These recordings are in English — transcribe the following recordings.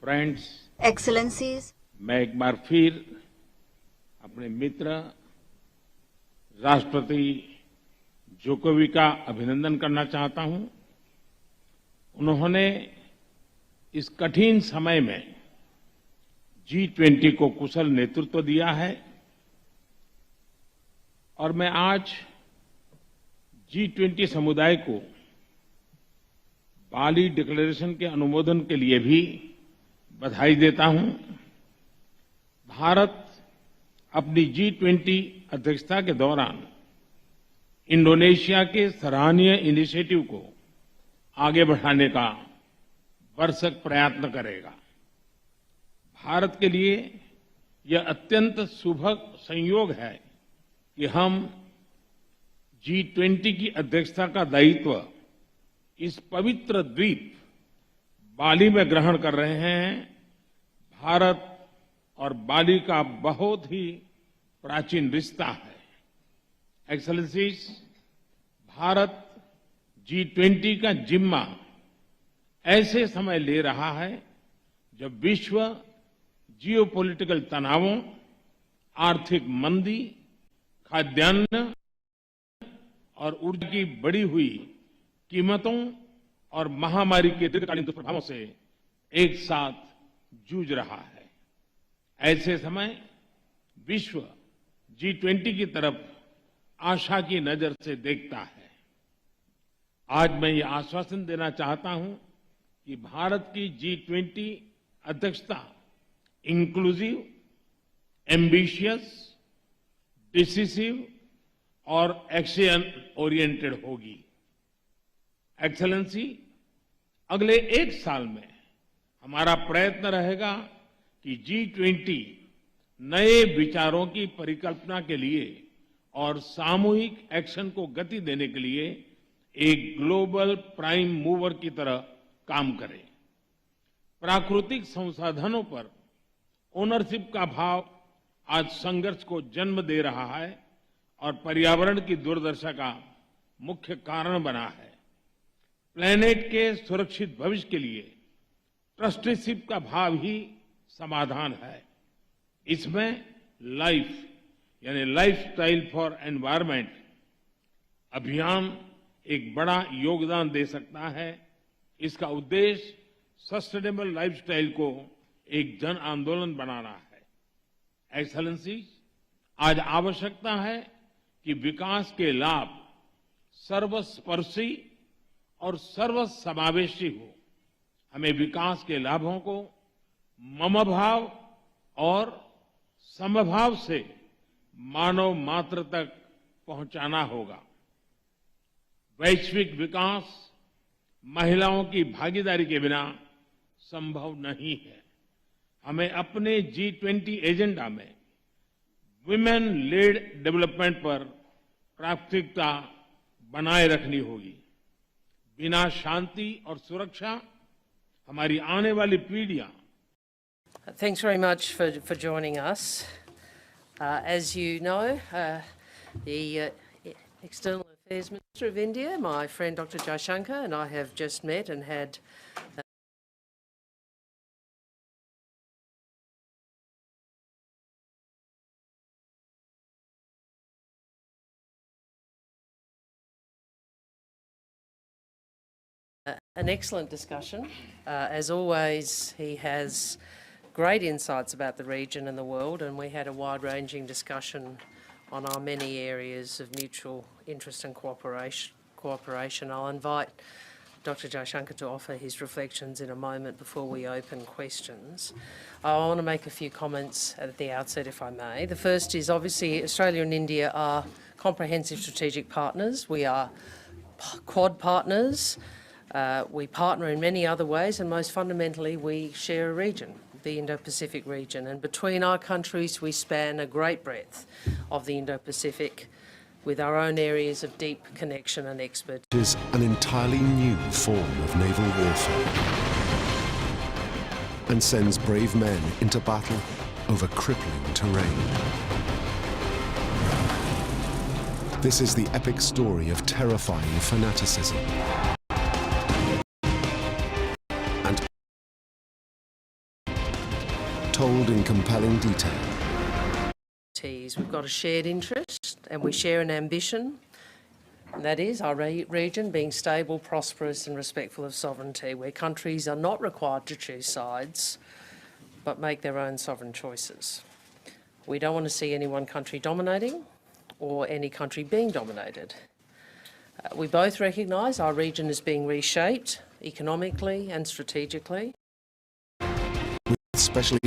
Friends, Excellencies, मैं एक बार फिर अपने मित्र राष्ट्रपति जोकोविच का अभिनंदन करना चाहता हूं। उन्होंने इस कठिन समय में G20 को कुशल नेतृत्व दिया है और मैं आज G20 समुदाय को बाली डिक्लेरेशन के अनुमोदन के लिए भी बधाई देता हूं। भारत अपनी G20 अध्यक्षता के दौरान इंडोनेशिया के सराहनीय इनिशिएटिव को आगे बढ़ाने का भरसक प्रयत्न करेगा। भारत के लिए यह अत्यंत सुभग संयोग है कि हम G20 की अध्यक्षता का दायित्व इस पवित्र द्वीप बाली में ग्रहण कर रहे हैं। भारत और बाली का बहुत ही प्राचीन रिश्ता है। एक्सेलेंसीज, भारत G20 का जिम्मा ऐसे समय ले रहा है जब विश्व जियोपॉलिटिकल तनावों, आर्थिक मंदी, खाद्यान्न और ऊर्जा की बढ़ी हुई कीमतों और महामारी के दीर्घकालीन दुष्प्रभावों से एक साथ जूझ रहा है। ऐसे समय विश्व G20 की तरफ आशा की नजर से देखता है। आज मैं ये आश्वासन देना चाहता हूं कि भारत की G20 अध्यक्षता इंक्लूसिव, एम्बिशियस, डिसिसिव और एक्शन ओरिएंटेड होगी। एक्सेलेंसी, अगले एक साल में हमारा प्रयत्न रहेगा कि G20 नए विचारों की परिकल्पना के लिए और सामूहिक एक्शन को गति देने के लिए एक ग्लोबल प्राइम मूवर की तरह काम करे। प्राकृतिक संसाधनों पर ओनरशिप का भाव आज संघर्ष को जन्म दे रहा है और पर्यावरण की दुर्दशा का मुख्य कारण बना है। प्लेनेट के सुरक्षित भविष्य के लिए ट्रस्टीशिप का भाव ही समाधान है। इसमें लाइफ यानी लाइफस्टाइल फॉर एनवायरनमेंट अभियान एक बड़ा योगदान दे सकता है। इसका उद्देश्य सस्टेनेबल लाइफस्टाइल को एक जन आंदोलन बनाना है। एक्सेलेंसी, आज आवश्यकता है कि विकास के लाभ सर्वस्पर्शी और सर्वसमावेशी हो। हमें विकास के लाभों को ममभाव और समभाव से मानव मात्र तक पहुंचाना होगा। वैश्विक विकास महिलाओं की भागीदारी के बिना संभव नहीं है। हमें अपने G20 एजेंडा में विमेन लेड डेवलपमेंट पर प्राथमिकता बनाए रखनी होगी। बिना शांति और सुरक्षा हमारी आने वाली पीढ़ियां। Thanks very much for joining us. As you know, the External Affairs Minister of India, my friend Dr. Jaishankar, and I have just met and had an excellent discussion. As always, he has great insights about the region and the world, and we had a wide-ranging discussion on our many areas of mutual interest and cooperation. I'll invite Dr. Jaishankar to offer his reflections in a moment before we open questions. I want to make a few comments at the outset, if I may. The first is, obviously, Australia and India are comprehensive strategic partners. We are Quad partners. We partner in many other ways, and most fundamentally, we share a region, the Indo-Pacific region. And between our countries, we span a great breadth of the Indo-Pacific, with our own areas of deep connection and expertise. It is an entirely new form of naval warfare and sends brave men into battle over crippling terrain. This is the epic story of terrifying fanaticism in detail. We've got a shared interest and we share an ambition, and that is our region being stable, prosperous and respectful of sovereignty, where countries are not required to choose sides but make their own sovereign choices. We don't want to see any one country dominating or any country being dominated. We both recognise our region is being reshaped economically and strategically. Especially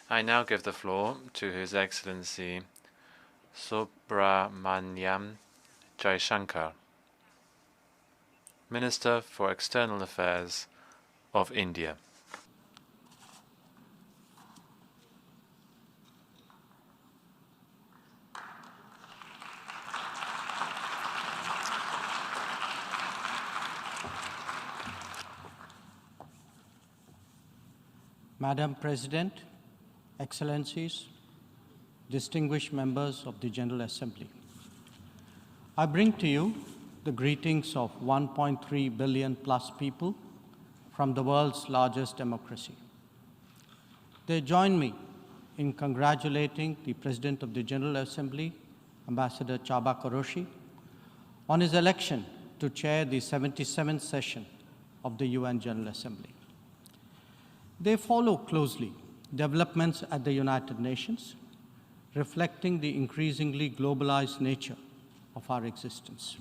I now give the floor to His Excellency Subramaniam Jaishankar, Minister for External Affairs of India. Madam President, Excellencies, distinguished members of the General Assembly, I bring to you the greetings of 1.3 billion plus people from the world's largest democracy. They join me in congratulating the President of the General Assembly, Ambassador Csaba Kőrösi, on his election to chair the 77th session of the UN General Assembly. They follow closely developments at the United Nations, reflecting the increasingly globalized nature of our existence.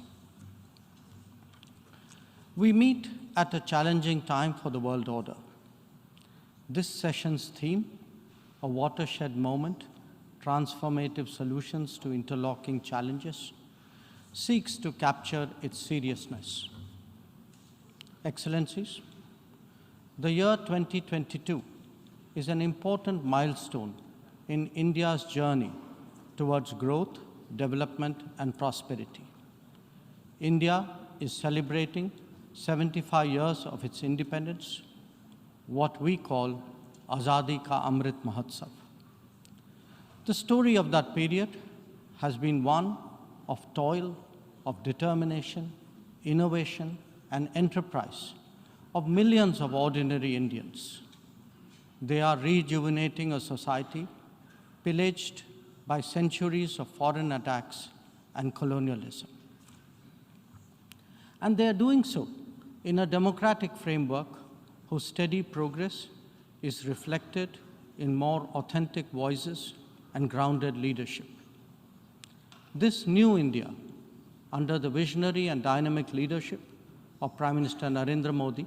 We meet at a challenging time for the world order. This session's theme, a watershed moment, transformative solutions to interlocking challenges, seeks to capture its seriousness. Excellencies, the year 2022 is an important milestone in India's journey towards growth, development, and prosperity. India is celebrating 75 years of its independence, what we call Azadi Ka Amrit Mahotsav. The story of that period has been one of toil, of determination, innovation, and enterprise of millions of ordinary Indians. They are rejuvenating a society pillaged by centuries of foreign attacks and colonialism. And they are doing so in a democratic framework whose steady progress is reflected in more authentic voices and grounded leadership. This new India, under the visionary and dynamic leadership of Prime Minister Narendra Modi,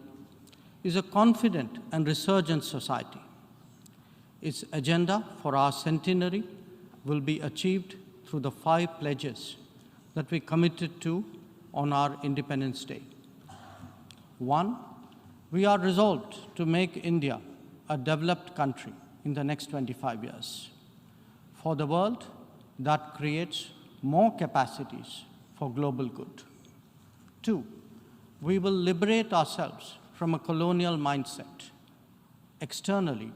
is a confident and resurgent society. Its agenda for our centenary will be achieved through the 5 pledges that we committed to on our Independence Day. 1, we are resolved to make India a developed country in the next 25 years. For the world, that creates more capacities for global good. 2, we will liberate ourselves from a colonial mindset. Externally,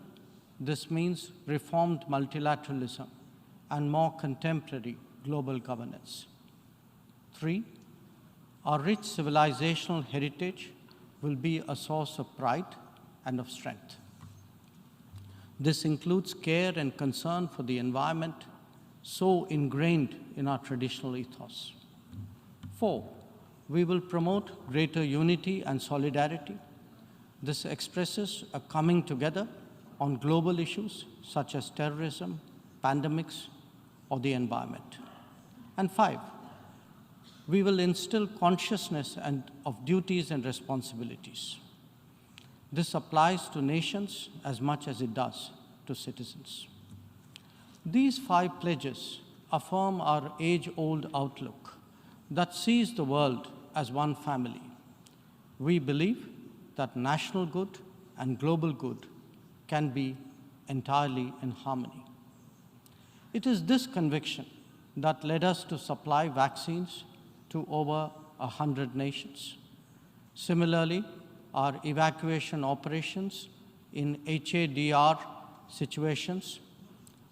this means reformed multilateralism and more contemporary global governance. 3, our rich civilizational heritage will be a source of pride and of strength. This includes care and concern for the environment, so ingrained in our traditional ethos. 4, we will promote greater unity and solidarity. This expresses a coming together on global issues such as terrorism, pandemics, or the environment. And 5, we will instill consciousness of duties and responsibilities. This applies to nations as much as it does to citizens. These 5 pledges affirm our age-old outlook that sees the world as one family. We believe that national good and global good can be entirely in harmony. It is this conviction that led us to supply vaccines to over 100 nations. Similarly, our evacuation operations in HADR situations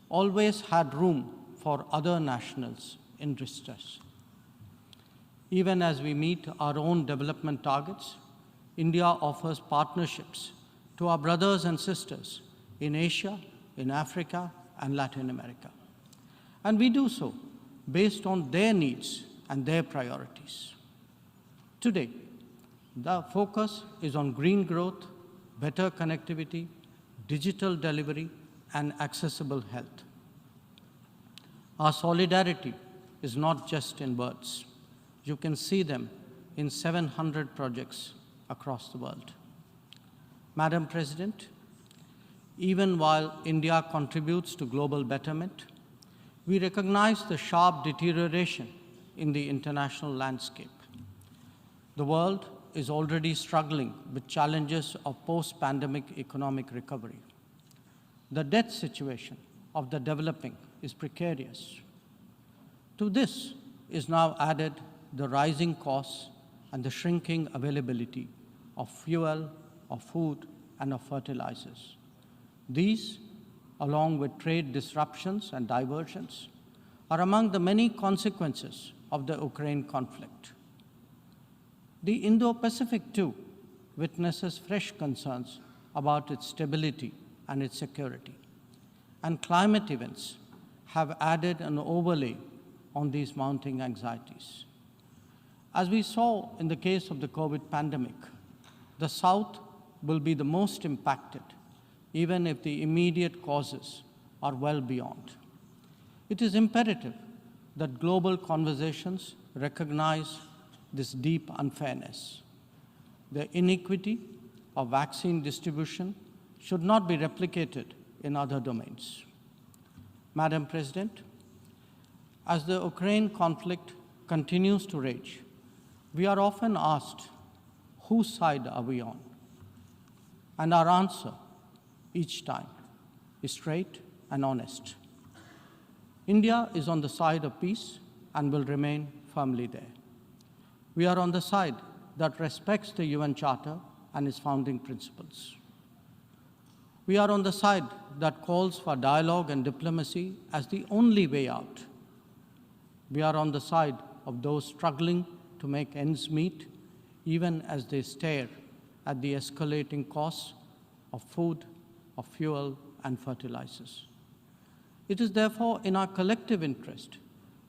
always had room for other nationals in distress. Even as we meet our own development targets, India offers partnerships to our brothers and sisters in Asia, in Africa, and Latin America. And we do so based on their needs and their priorities. Today, the focus is on green growth, better connectivity, digital delivery, and accessible health. Our solidarity is not just in words. You can see them in 700 projects across the world. Madam President, even while India contributes to global betterment, we recognize the sharp deterioration in the international landscape. The world is already struggling with challenges of post-pandemic economic recovery. The debt situation of the developing is precarious. To this is now added the rising costs and the shrinking availability of fuel, of food, and of fertilizers. These, along with trade disruptions and diversions, are among the many consequences of the Ukraine conflict. The Indo-Pacific, too, witnesses fresh concerns about its stability and its security. And climate events have added an overlay on these mounting anxieties. As we saw in the case of the COVID pandemic, the South will be the most impacted, even if the immediate causes are well beyond. It is imperative that global conversations recognize this deep unfairness. The inequity of vaccine distribution should not be replicated in other domains. Madam President, as the Ukraine conflict continues to rage, we are often asked, whose side are we on? And our answer each time is straight and honest. India is on the side of peace and will remain firmly there. We are on the side that respects the UN Charter and its founding principles. We are on the side that calls for dialogue and diplomacy as the only way out. We are on the side of those struggling to make ends meet, even as they stare at the escalating costs of food, of fuel, and fertilizers. It is therefore in our collective interest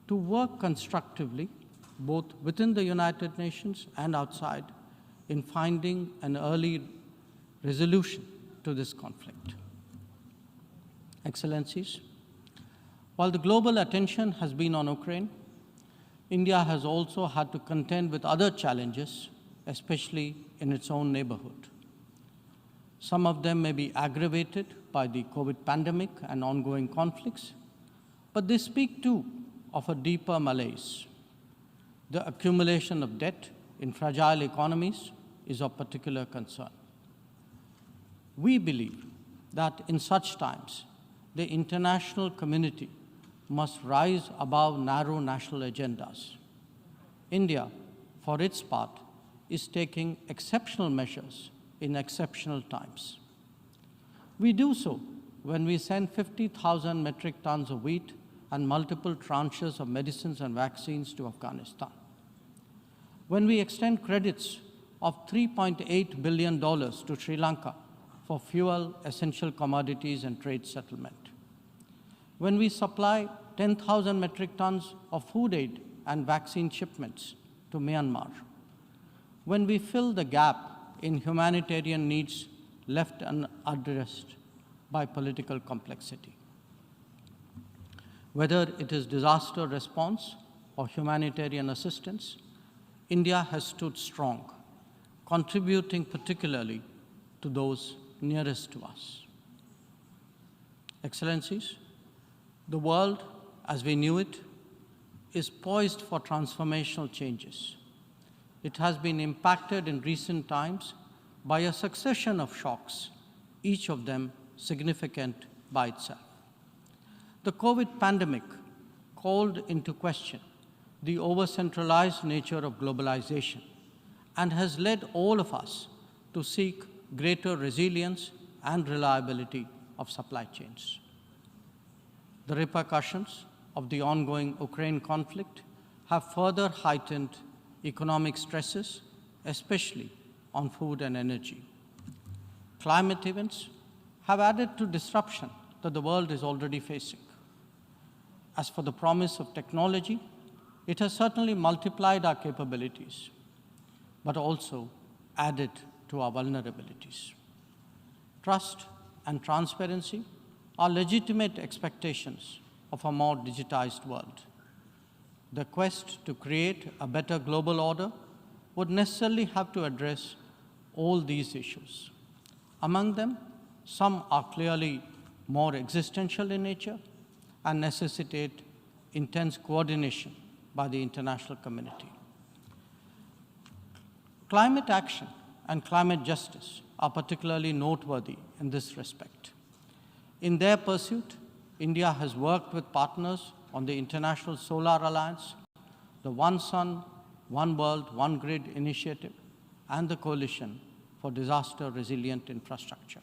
to work constructively, both within the United Nations and outside, in finding an early resolution to this conflict. Excellencies, while the global attention has been on Ukraine, India has also had to contend with other challenges, especially in its own neighborhood. Some of them may be aggravated by the COVID pandemic and ongoing conflicts, but they speak too of a deeper malaise. The accumulation of debt in fragile economies is of particular concern. We believe that in such times, the international community must rise above narrow national agendas. India, for its part, is taking exceptional measures in exceptional times. We do so when we send 50,000 metric tons of wheat and multiple tranches of medicines and vaccines to Afghanistan. When we extend credits of $3.8 billion to Sri Lanka for fuel, essential commodities, and trade settlement. When we supply 10,000 metric tons of food aid and vaccine shipments to Myanmar. When we fill the gap in humanitarian needs left unaddressed by political complexity. Whether it is disaster response or humanitarian assistance, India has stood strong, contributing particularly to those nearest to us. Excellencies, the world as we knew it is poised for transformational changes. It has been impacted in recent times by a succession of shocks, each of them significant by itself. The COVID pandemic called into question the over-centralized nature of globalization and has led all of us to seek greater resilience and reliability of supply chains. The repercussions of the ongoing Ukraine conflict have further heightened economic stresses, especially on food and energy. Climate events have added to disruption that the world is already facing. As for the promise of technology, it has certainly multiplied our capabilities, but also added to our vulnerabilities. Trust and transparency are legitimate expectations of a more digitized world. The quest to create a better global order would necessarily have to address all these issues. Among them, some are clearly more existential in nature and necessitate intense coordination by the international community. Climate action and climate justice are particularly noteworthy in this respect. In their pursuit, India has worked with partners on the International Solar Alliance, the One Sun, One World, One Grid initiative, and the Coalition for Disaster Resilient Infrastructure.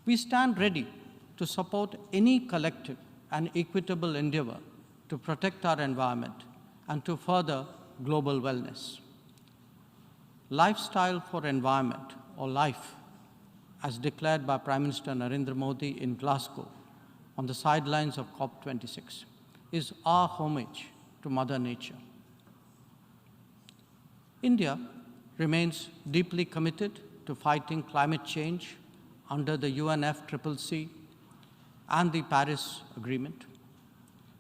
We stand ready to support any collective and equitable endeavor to protect our environment and to further global wellness. Lifestyle for Environment, or LIFE, as declared by Prime Minister Narendra Modi in Glasgow on the sidelines of COP26, is our homage to Mother Nature. India remains deeply committed to fighting climate change under the UNFCCC and the Paris Agreement.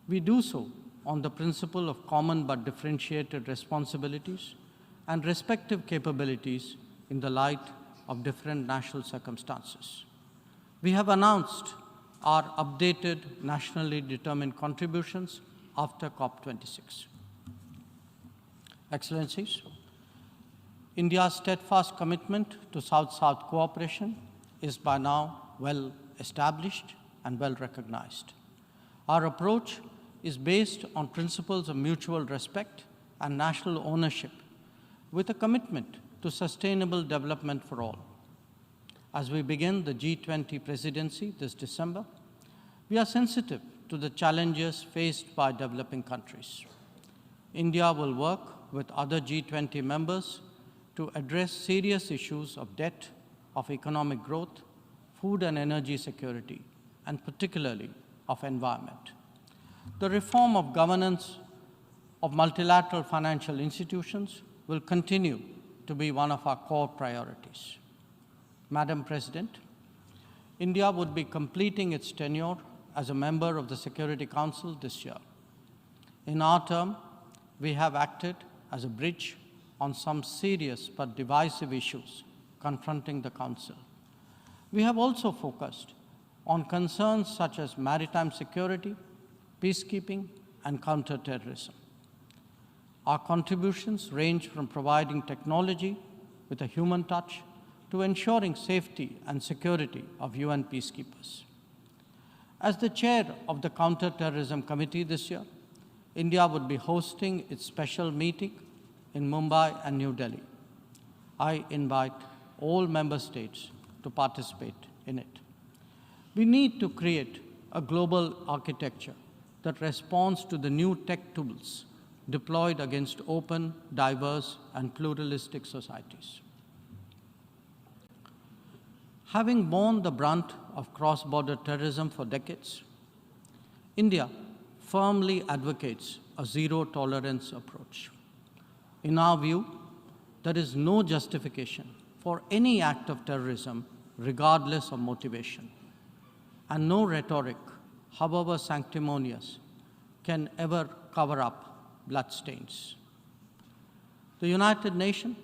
We do so on the principle of common but differentiated responsibilities and respective capabilities in the light of different national circumstances. We have announced our updated nationally determined contributions after COP26. Excellencies, India's steadfast commitment to South-South cooperation is by now well established and well recognized. Our approach is based on principles of mutual respect and national ownership with a commitment to sustainable development for all. As we begin the G20 presidency this December, we are sensitive to the challenges faced by developing countries. India will work with other G20 members to address serious issues of debt, of economic growth, food and energy security, and particularly of environment. The reform of governance of multilateral financial institutions will continue to be one of our core priorities. Madam President, India would be completing its tenure as a member of the Security Council this year. In our term, we have acted as a bridge on some serious but divisive issues confronting the Council. We have also focused on concerns such as maritime security, peacekeeping, and counterterrorism. Our contributions range from providing technology with a human touch to ensuring safety and security of UN peacekeepers. As the chair of the Counterterrorism Committee this year, India would be hosting its special meeting in Mumbai and New Delhi. I invite all member states to participate in it. We need to create a global architecture that responds to the new tech tools deployed against open, diverse, and pluralistic societies. Having borne the brunt of cross-border terrorism for decades, India firmly advocates a zero-tolerance approach. In our view, there is no justification for any act of terrorism regardless of motivation, and no rhetoric, however sanctimonious, can ever cover up bloodstains. The United Nations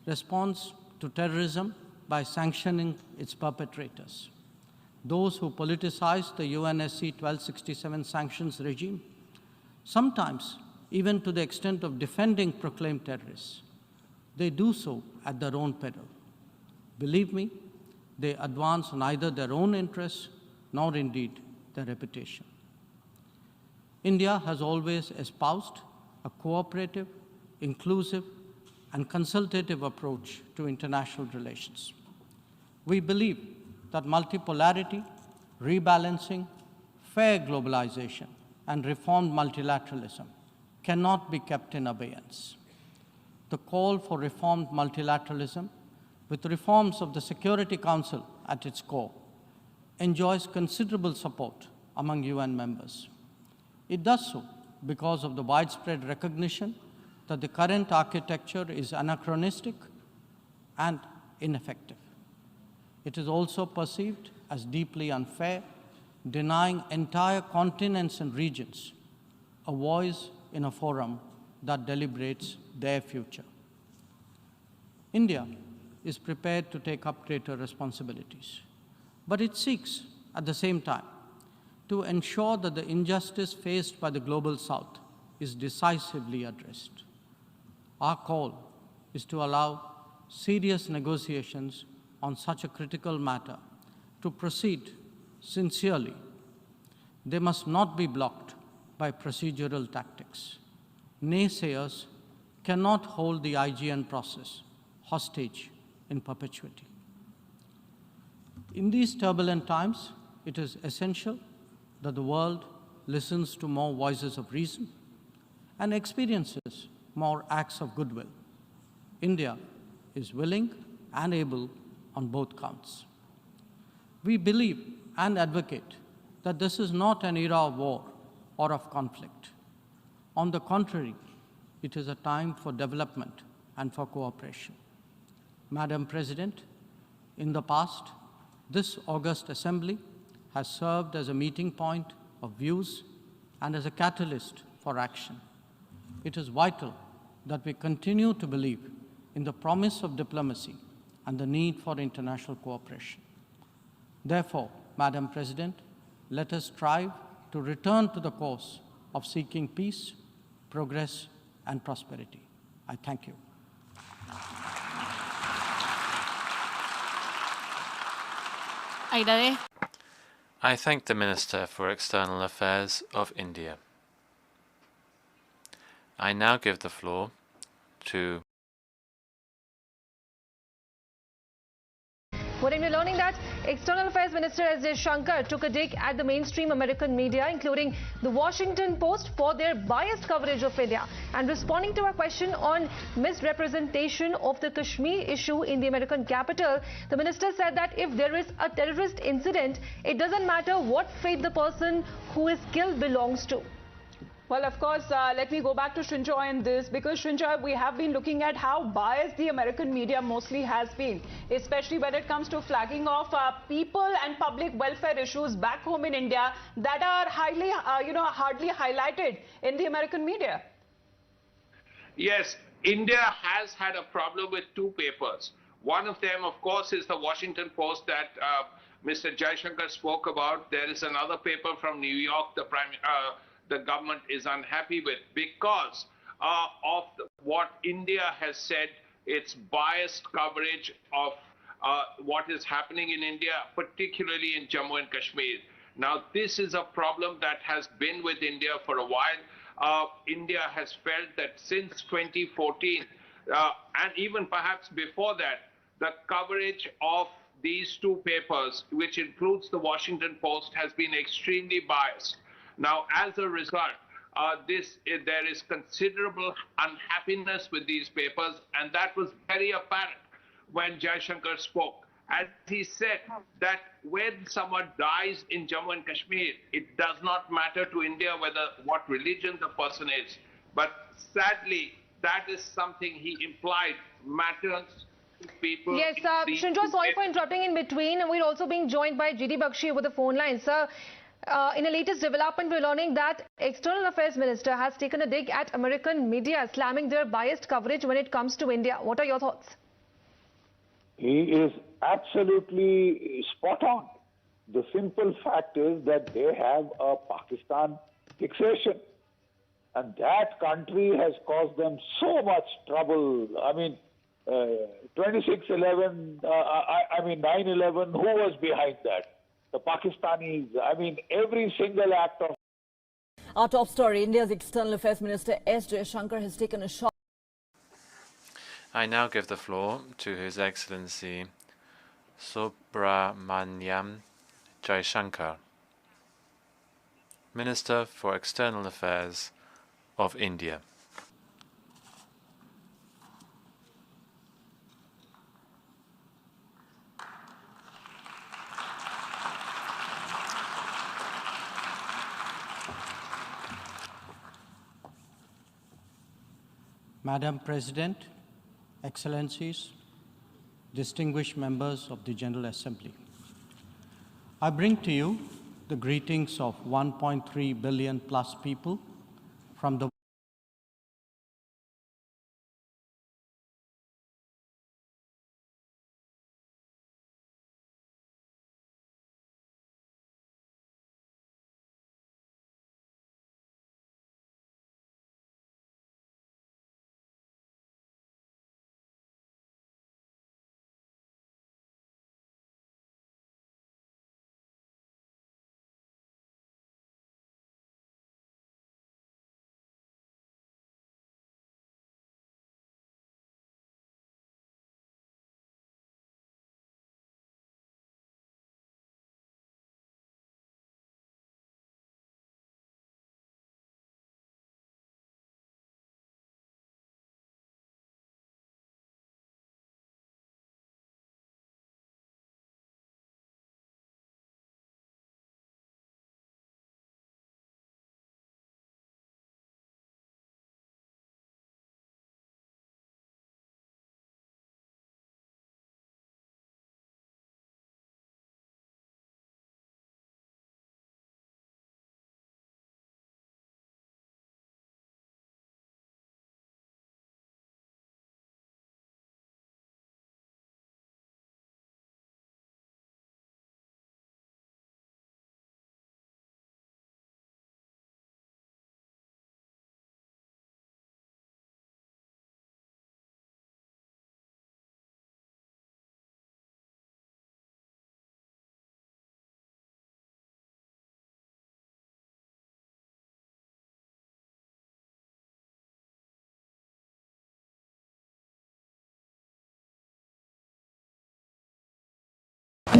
responds to terrorism by sanctioning its perpetrators. Those who politicize the UNSC 1267 sanctions regime, sometimes even to the extent of defending proclaimed terrorists, they do so at their own peril. Believe me, they advance neither their own interests nor indeed their reputation. India has always espoused a cooperative, inclusive, and consultative approach to international relations. We believe that multipolarity, rebalancing, fair globalization, and reformed multilateralism cannot be kept in abeyance. The call for reformed multilateralism, with reforms of the Security Council at its core, enjoys considerable support among UN members. It does so because of the widespread recognition that the current architecture is anachronistic and ineffective. It is also perceived as deeply unfair, denying entire continents and regions a voice in a forum that deliberates their future. India is prepared to take up greater responsibilities, but it seeks, at the same time, to ensure that the injustice faced by the Global South is decisively addressed. Our call is to allow serious negotiations on such a critical matter to proceed sincerely. They must not be blocked by procedural tactics. Naysayers cannot hold the IGN process hostage in perpetuity. In these turbulent times, it is essential that the world listens to more voices of reason and experiences more acts of goodwill. India is willing and able on both counts. We believe and advocate that this is not an era of war or of conflict. On the contrary, it is a time for development and for cooperation. Madam President, in the past, this august assembly has served as a meeting point of views and as a catalyst for action. It is vital that we continue to believe in the promise of diplomacy and the need for international cooperation. Therefore, Madam President, let us strive to return to the course of seeking peace, progress, and prosperity. I thank you. I thank the Minister for External Affairs of India. I now give the floor to Wherein we're learning that External Affairs Minister S. Jaishankar took a dig at the mainstream American media, including the Washington Post, for their biased coverage of India. And responding to a question on misrepresentation of the Kashmir issue in the American capital, the minister said that if there is a terrorist incident, it doesn't matter what faith the person who is killed belongs to. Well, of course, let me go back to Srinjoy in this, because Srinjoy, we have been looking at how biased the American media mostly has been, especially when it comes to flagging off people and public welfare issues back home in India that are highly, hardly highlighted in the American media. Yes, India has had a problem with two papers. One of them, of course, is the Washington Post that Mr. Jaishankar spoke about. There is another paper from New York, the government is unhappy with because of what India has said, its biased coverage of what is happening in India, particularly in Jammu and Kashmir. Now, this is a problem that has been with India for a while. India has felt that since 2014, and even perhaps before that, the coverage of these two papers, which includes the Washington Post, has been extremely biased. Now, as a result, there is considerable unhappiness with these papers, and that was very apparent when Jaishankar spoke. As he said that when someone dies in Jammu and Kashmir, it does not matter to India what religion the person is. But sadly, that is something he implied matters to people. Yes, Srinjoy, sorry for interrupting in between. We're also being joined by GD Bakshi over the phone line. Sir, in the latest development, we're learning that External Affairs Minister has taken a dig at American media, slamming their biased coverage when it comes to India. What are your thoughts? He is absolutely spot on. The simple fact is that they have a Pakistan fixation. And that country has caused them so much trouble. I mean, 26/11, 9/11, who was behind that? The Pakistanis. I mean, every single act of... Our top story, India's External Affairs Minister S. Jaishankar has taken a shot. I now give the floor to His Excellency Subramaniam Jaishankar, Minister for External Affairs of India. Madam President, Excellencies, distinguished members of the General Assembly, I bring to you the greetings of 1.3 billion plus people from the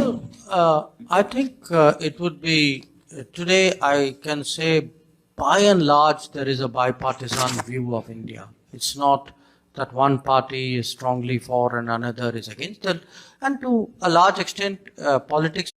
Well, I think it would be, today I can say by and large there is a bipartisan view of India. It's not that one party is strongly for and another is against it. And to a large extent, politics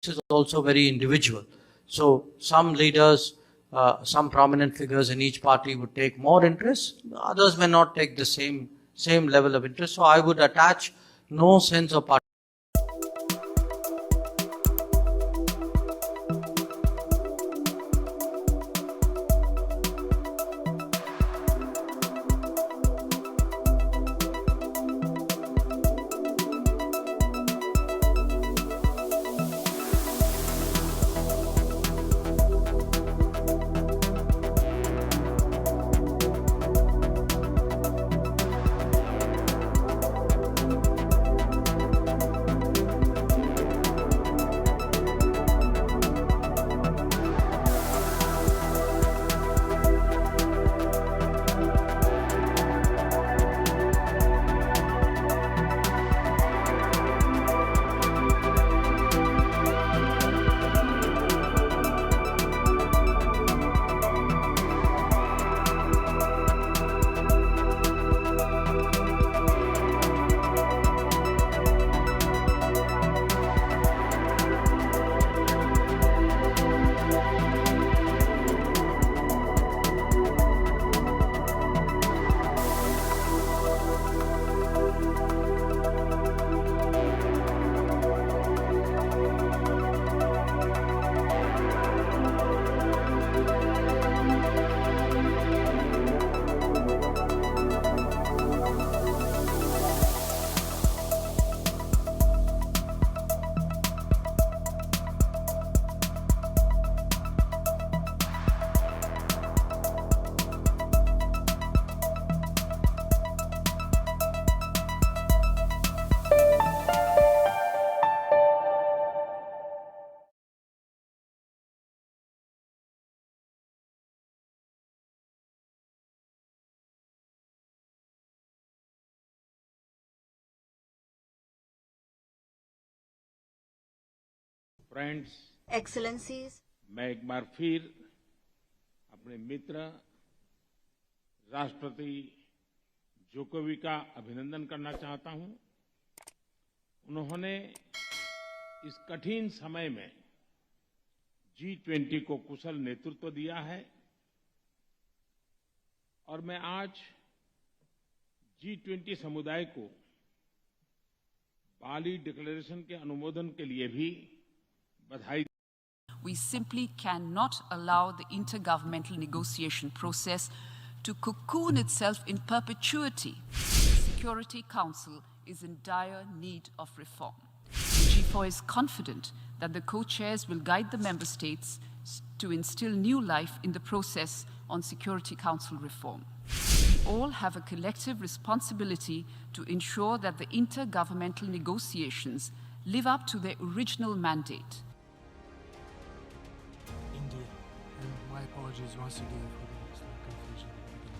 is also very individual. So some leaders, some prominent figures in each party would take more interest. Others may not take the same level of interest. So I would attach no sense of party. Friends, Excellencies, मैं एक बार फिर अपने मित्र राष्ट्रपति जोकोविच का अभिनंदन करना चाहता हूं। उन्होंने इस कठिन समय में G20 को कुशल नेतृत्व दिया है और मैं आज G20 समुदाय को बाली डिक्लेरेशन के अनुमोदन के लिए भी बधाई। We simply cannot allow the intergovernmental negotiation process to cocoon itself in perpetuity. The Security Council is in dire need of reform. The G4 is confident that the co-chairs will guide the member states to instill new life in the process on Security Council reform. We all have a collective responsibility to ensure that the intergovernmental negotiations live up to their original mandate. India, and my apologies once again for the slight confusion at the beginning.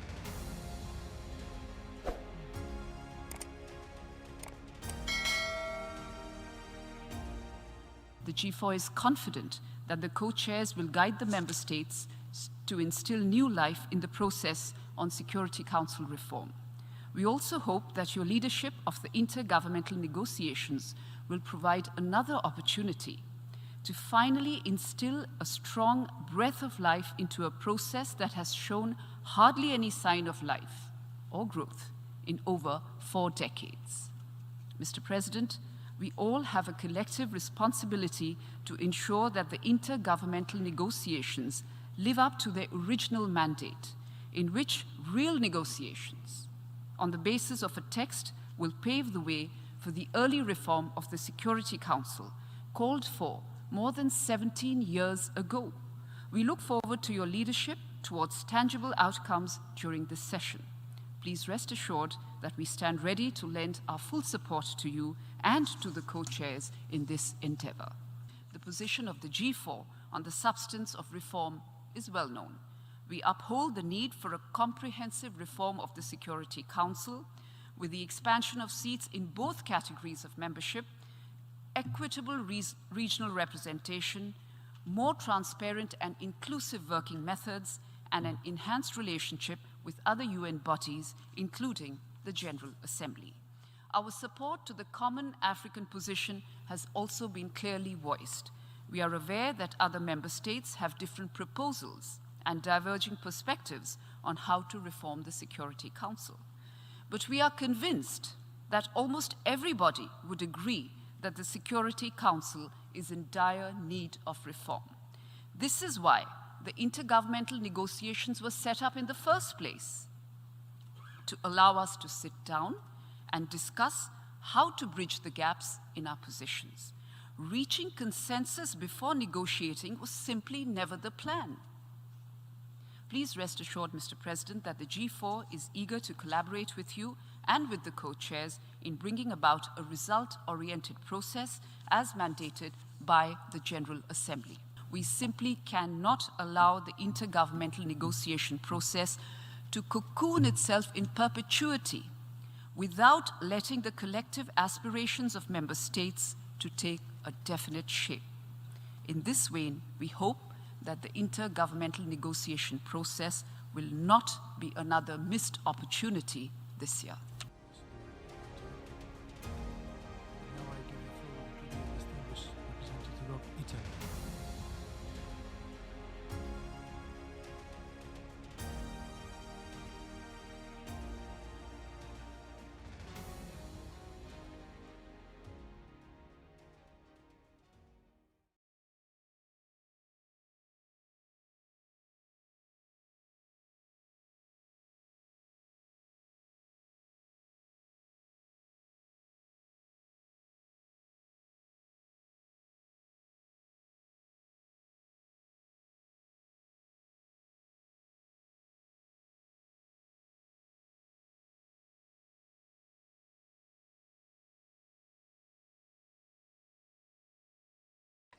The G4 is confident that the co-chairs will guide the member states to instill new life in the process on Security Council reform. We also hope that your leadership of the intergovernmental negotiations will provide another opportunity to finally instill a strong breath of life into a process that has shown hardly any sign of life or growth in over 4 decades. Mr. President, we all have a collective responsibility to ensure that the intergovernmental negotiations live up to their original mandate, in which real negotiations on the basis of a text will pave the way for the early reform of the Security Council called for more than 17 years ago. We look forward to your leadership towards tangible outcomes during this session. Please rest assured that we stand ready to lend our full support to you and to the co-chairs in this endeavor. The position of the G4 on the substance of reform is well known. We uphold the need for a comprehensive reform of the Security Council with the expansion of seats in both categories of membership, equitable regional representation, more transparent and inclusive working methods, and an enhanced relationship with other UN bodies, including the General Assembly. Our support to the common African position has also been clearly voiced. We are aware that other member states have different proposals and diverging perspectives on how to reform the Security Council. But we are convinced that almost everybody would agree that the Security Council is in dire need of reform. This is why the intergovernmental negotiations were set up in the first place, to allow us to sit down and discuss how to bridge the gaps in our positions. Reaching consensus before negotiating was simply never the plan. Please rest assured, Mr. President, that the G4 is eager to collaborate with you and with the co-chairs in bringing about a result-oriented process as mandated by the General Assembly. We simply cannot allow the intergovernmental negotiation process to cocoon itself in perpetuity without letting the collective aspirations of member states to take a definite shape. In this vein, we hope that the intergovernmental negotiation process will not be another missed opportunity this year. Now I give the floor to the distinguished representative of Italy.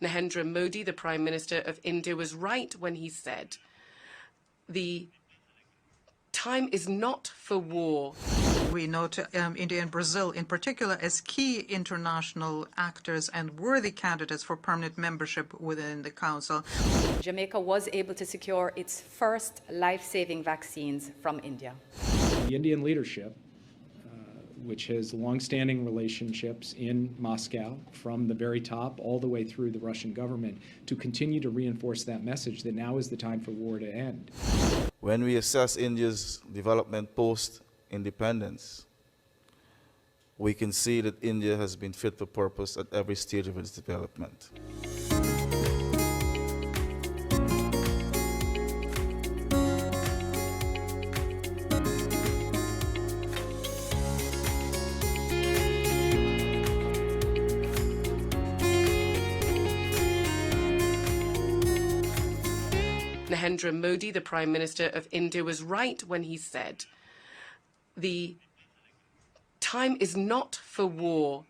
Narendra Modi, the Prime Minister of India, was right when he said, the time is not for war. We note India and Brazil in particular as key international actors and worthy candidates for permanent membership within the Council. Jamaica was able to secure its first life-saving vaccines from India. The Indian leadership, which has long-standing relationships in Moscow from the very top all the way through the Russian government, to continue to reinforce that message that now is the time for war to end. When we assess India's development post-independence, we can see that India has been fit for purpose at every stage of its development. Narendra Modi, the Prime Minister of India, was right when he said, the time is not for war.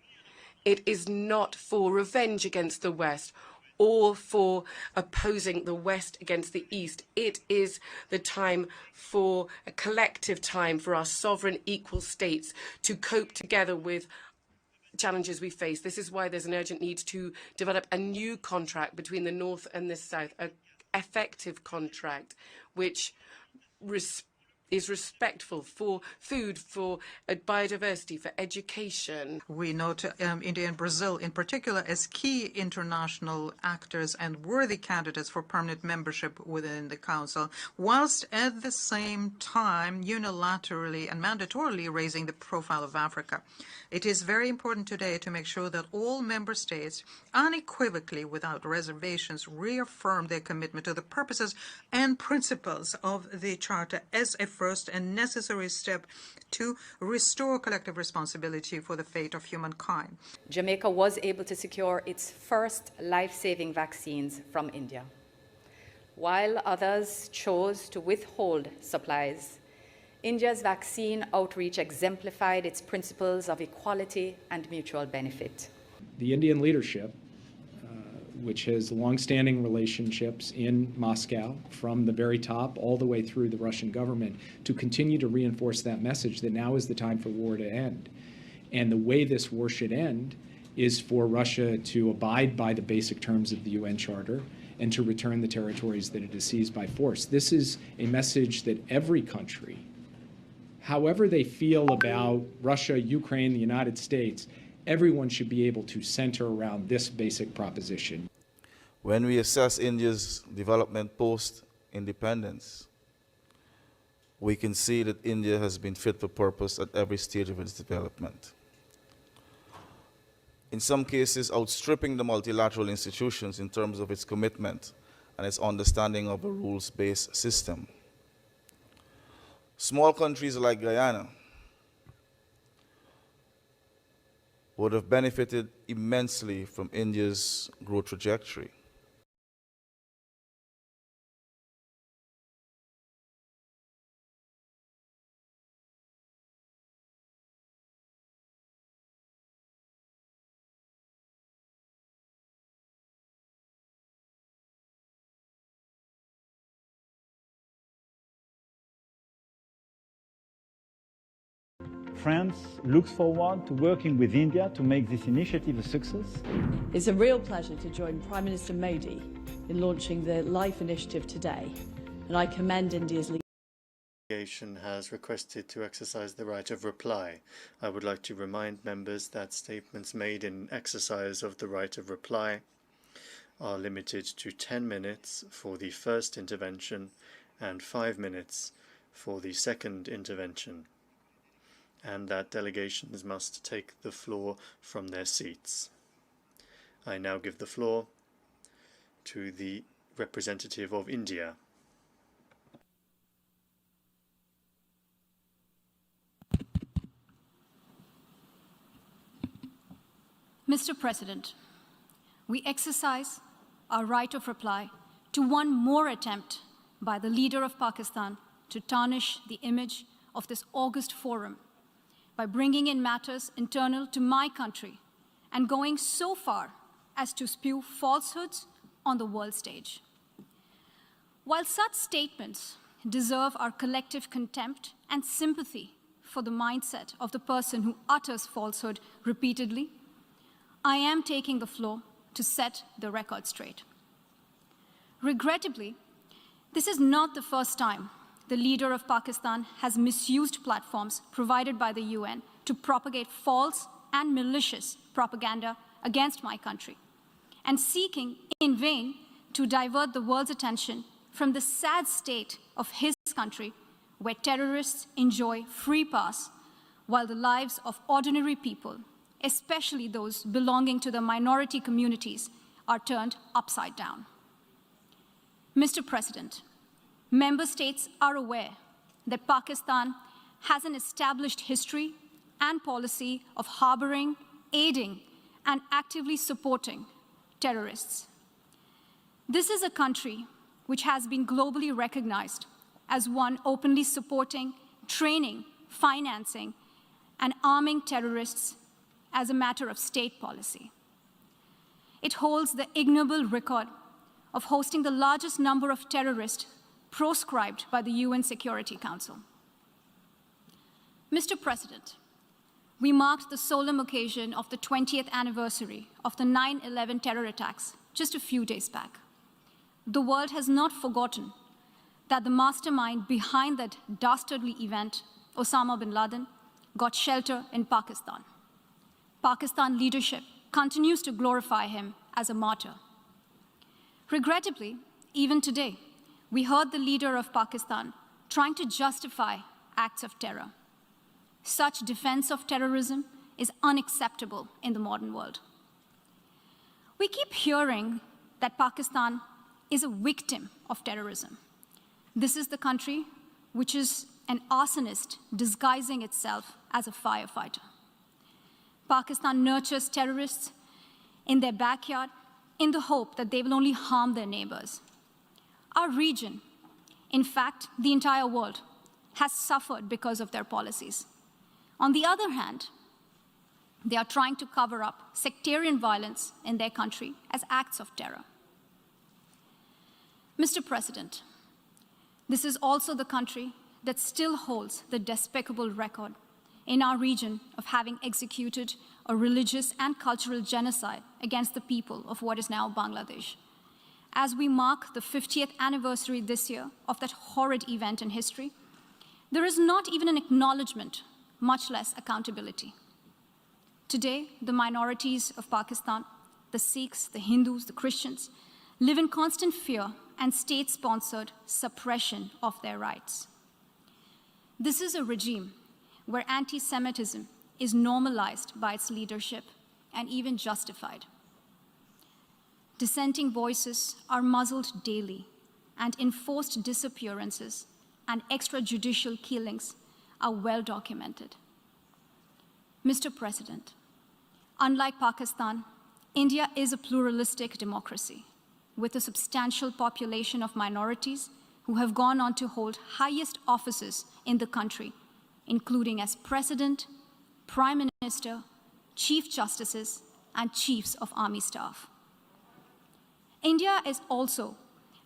It is not for revenge against the West or for opposing the West against the East. It is the time for a collective time for our sovereign equal states to cope together with challenges we face. This is why there's an urgent need to develop a new contract between the North and the South, an effective contract which is respectful for food, for biodiversity, for education. We note India and Brazil in particular as key international actors and worthy candidates for permanent membership within the Council, whilst at the same time unilaterally and mandatorily raising the profile of Africa. It is very important today to make sure that all member states unequivocally, without reservations, reaffirm their commitment to the purposes and principles of the Charter as a first and necessary step to restore collective responsibility for the fate of humankind. Jamaica was able to secure its first life-saving vaccines from India. While others chose to withhold supplies, India's vaccine outreach exemplified its principles of equality and mutual benefit. The Indian leadership, which has long-standing relationships in Moscow from the very top all the way through the Russian government, to continue to reinforce that message that now is the time for war to end. And the way this war should end is for Russia to abide by the basic terms of the UN Charter and to return the territories that it has seized by force. This is a message that every country, however they feel about Russia, Ukraine, the United States, everyone should be able to center around this basic proposition. When we assess India's development post-independence, we can see that India has been fit for purpose at every stage of its development. In some cases, outstripping the multilateral institutions in terms of its commitment and its understanding of a rules-based system. Small countries like Guyana would have benefited immensely from India's growth trajectory. France looks forward to working with India to make this initiative a success. It's a real pleasure to join Prime Minister Modi in launching the LIFE initiative today, and I commend India's leadership. The delegation has requested to exercise the right of reply. I would like to remind members that statements made in exercise of the right of reply are limited to 10 minutes for the first intervention and 5 minutes for the second intervention, and that delegations must take the floor from their seats. I now give the floor to the representative of India. Mr. President, we exercise our right of reply to one more attempt by the leader of Pakistan to tarnish the image of this august forum by bringing in matters internal to my country and going so far as to spew falsehoods on the world stage. While such statements deserve our collective contempt and sympathy for the mindset of the person who utters falsehood repeatedly, I am taking the floor to set the record straight. Regrettably, this is not the first time the leader of Pakistan has misused platforms provided by the UN to propagate false and malicious propaganda against my country, and seeking in vain to divert the world's attention from the sad state of his country, where terrorists enjoy free pass while the lives of ordinary people, especially those belonging to the minority communities, are turned upside down. Mr. President, member states are aware that Pakistan has an established history and policy of harboring, aiding, and actively supporting terrorists. This is a country which has been globally recognized as one openly supporting, training, financing, and arming terrorists as a matter of state policy. It holds the ignoble record of hosting the largest number of terrorists proscribed by the UN Security Council. Mr. President, we marked the solemn occasion of the 20th anniversary of the 9/11 terror attacks just a few days back. The world has not forgotten that the mastermind behind that dastardly event, Osama bin Laden, got shelter in Pakistan. Pakistan leadership continues to glorify him as a martyr. Regrettably, even today, we heard the leader of Pakistan trying to justify acts of terror. Such defense of terrorism is unacceptable in the modern world. We keep hearing that Pakistan is a victim of terrorism. This is the country which is an arsonist disguising itself as a firefighter. Pakistan nurtures terrorists in their backyard in the hope that they will only harm their neighbors. Our region, in fact, the entire world, has suffered because of their policies. On the other hand, they are trying to cover up sectarian violence in their country as acts of terror. Mr. President, this is also the country that still holds the despicable record in our region of having executed a religious and cultural genocide against the people of what is now Bangladesh. As we mark the 50th anniversary this year of that horrid event in history, there is not even an acknowledgement, much less accountability. Today, the minorities of Pakistan, the Sikhs, the Hindus, the Christians, live in constant fear and state-sponsored suppression of their rights. This is a regime where anti-Semitism is normalized by its leadership and even justified. Dissenting voices are muzzled daily, and enforced disappearances and extrajudicial killings are well documented. Mr. President, unlike Pakistan, India is a pluralistic democracy with a substantial population of minorities who have gone on to hold highest offices in the country, including as President, Prime Minister, Chief Justices, and Chiefs of Army Staff. India is also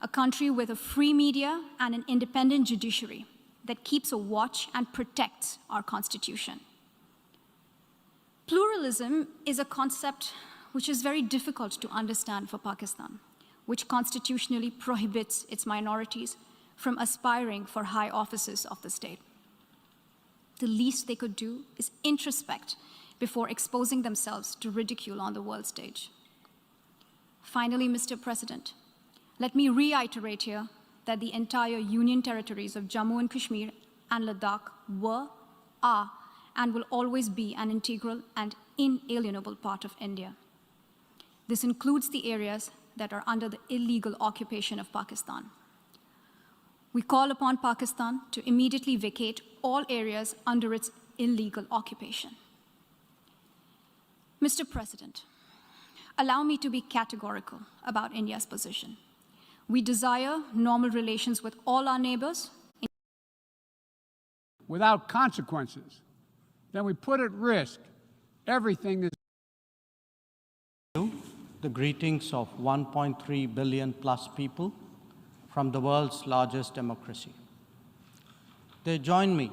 a country with a free media and an independent judiciary that keeps a watch and protects our Constitution. Pluralism is a concept which is very difficult to understand for Pakistan, which constitutionally prohibits its minorities from aspiring for high offices of the state. The least they could do is introspect before exposing themselves to ridicule on the world stage. Finally, Mr. President, let me reiterate here that the entire Union territories of Jammu and Kashmir and Ladakh were, are, and will always be an integral and inalienable part of India. This includes the areas that are under the illegal occupation of Pakistan. We call upon Pakistan to immediately vacate all areas under its illegal occupation. Mr. President, allow me to be categorical about India's position. We desire normal relations with all our neighbors. Without consequences, then we put at risk everything that the greetings of 1.3 billion plus people from the world's largest democracy. They join me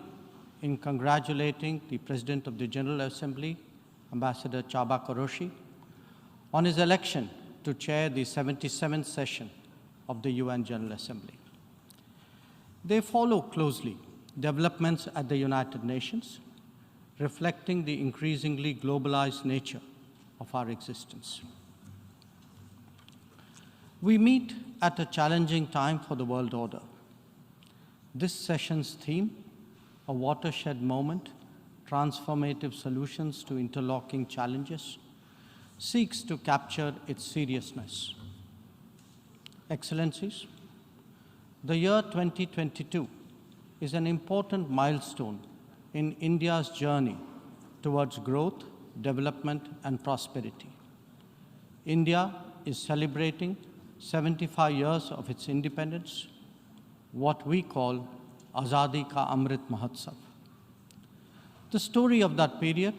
in congratulating the President of the General Assembly, Ambassador Chaba Qureshi, on his election to chair the 77th session of the UN General Assembly. They follow closely developments at the United Nations, reflecting the increasingly globalized nature of our existence. We meet at a challenging time for the world order. This session's theme, a watershed moment, transformative solutions to interlocking challenges, seeks to capture its seriousness. Excellencies, the year 2022 is an important milestone in India's journey towards growth, development, and prosperity. India is celebrating 75 years of its independence, what we call Azadi Ka Amrit Mahotsav. The story of that period.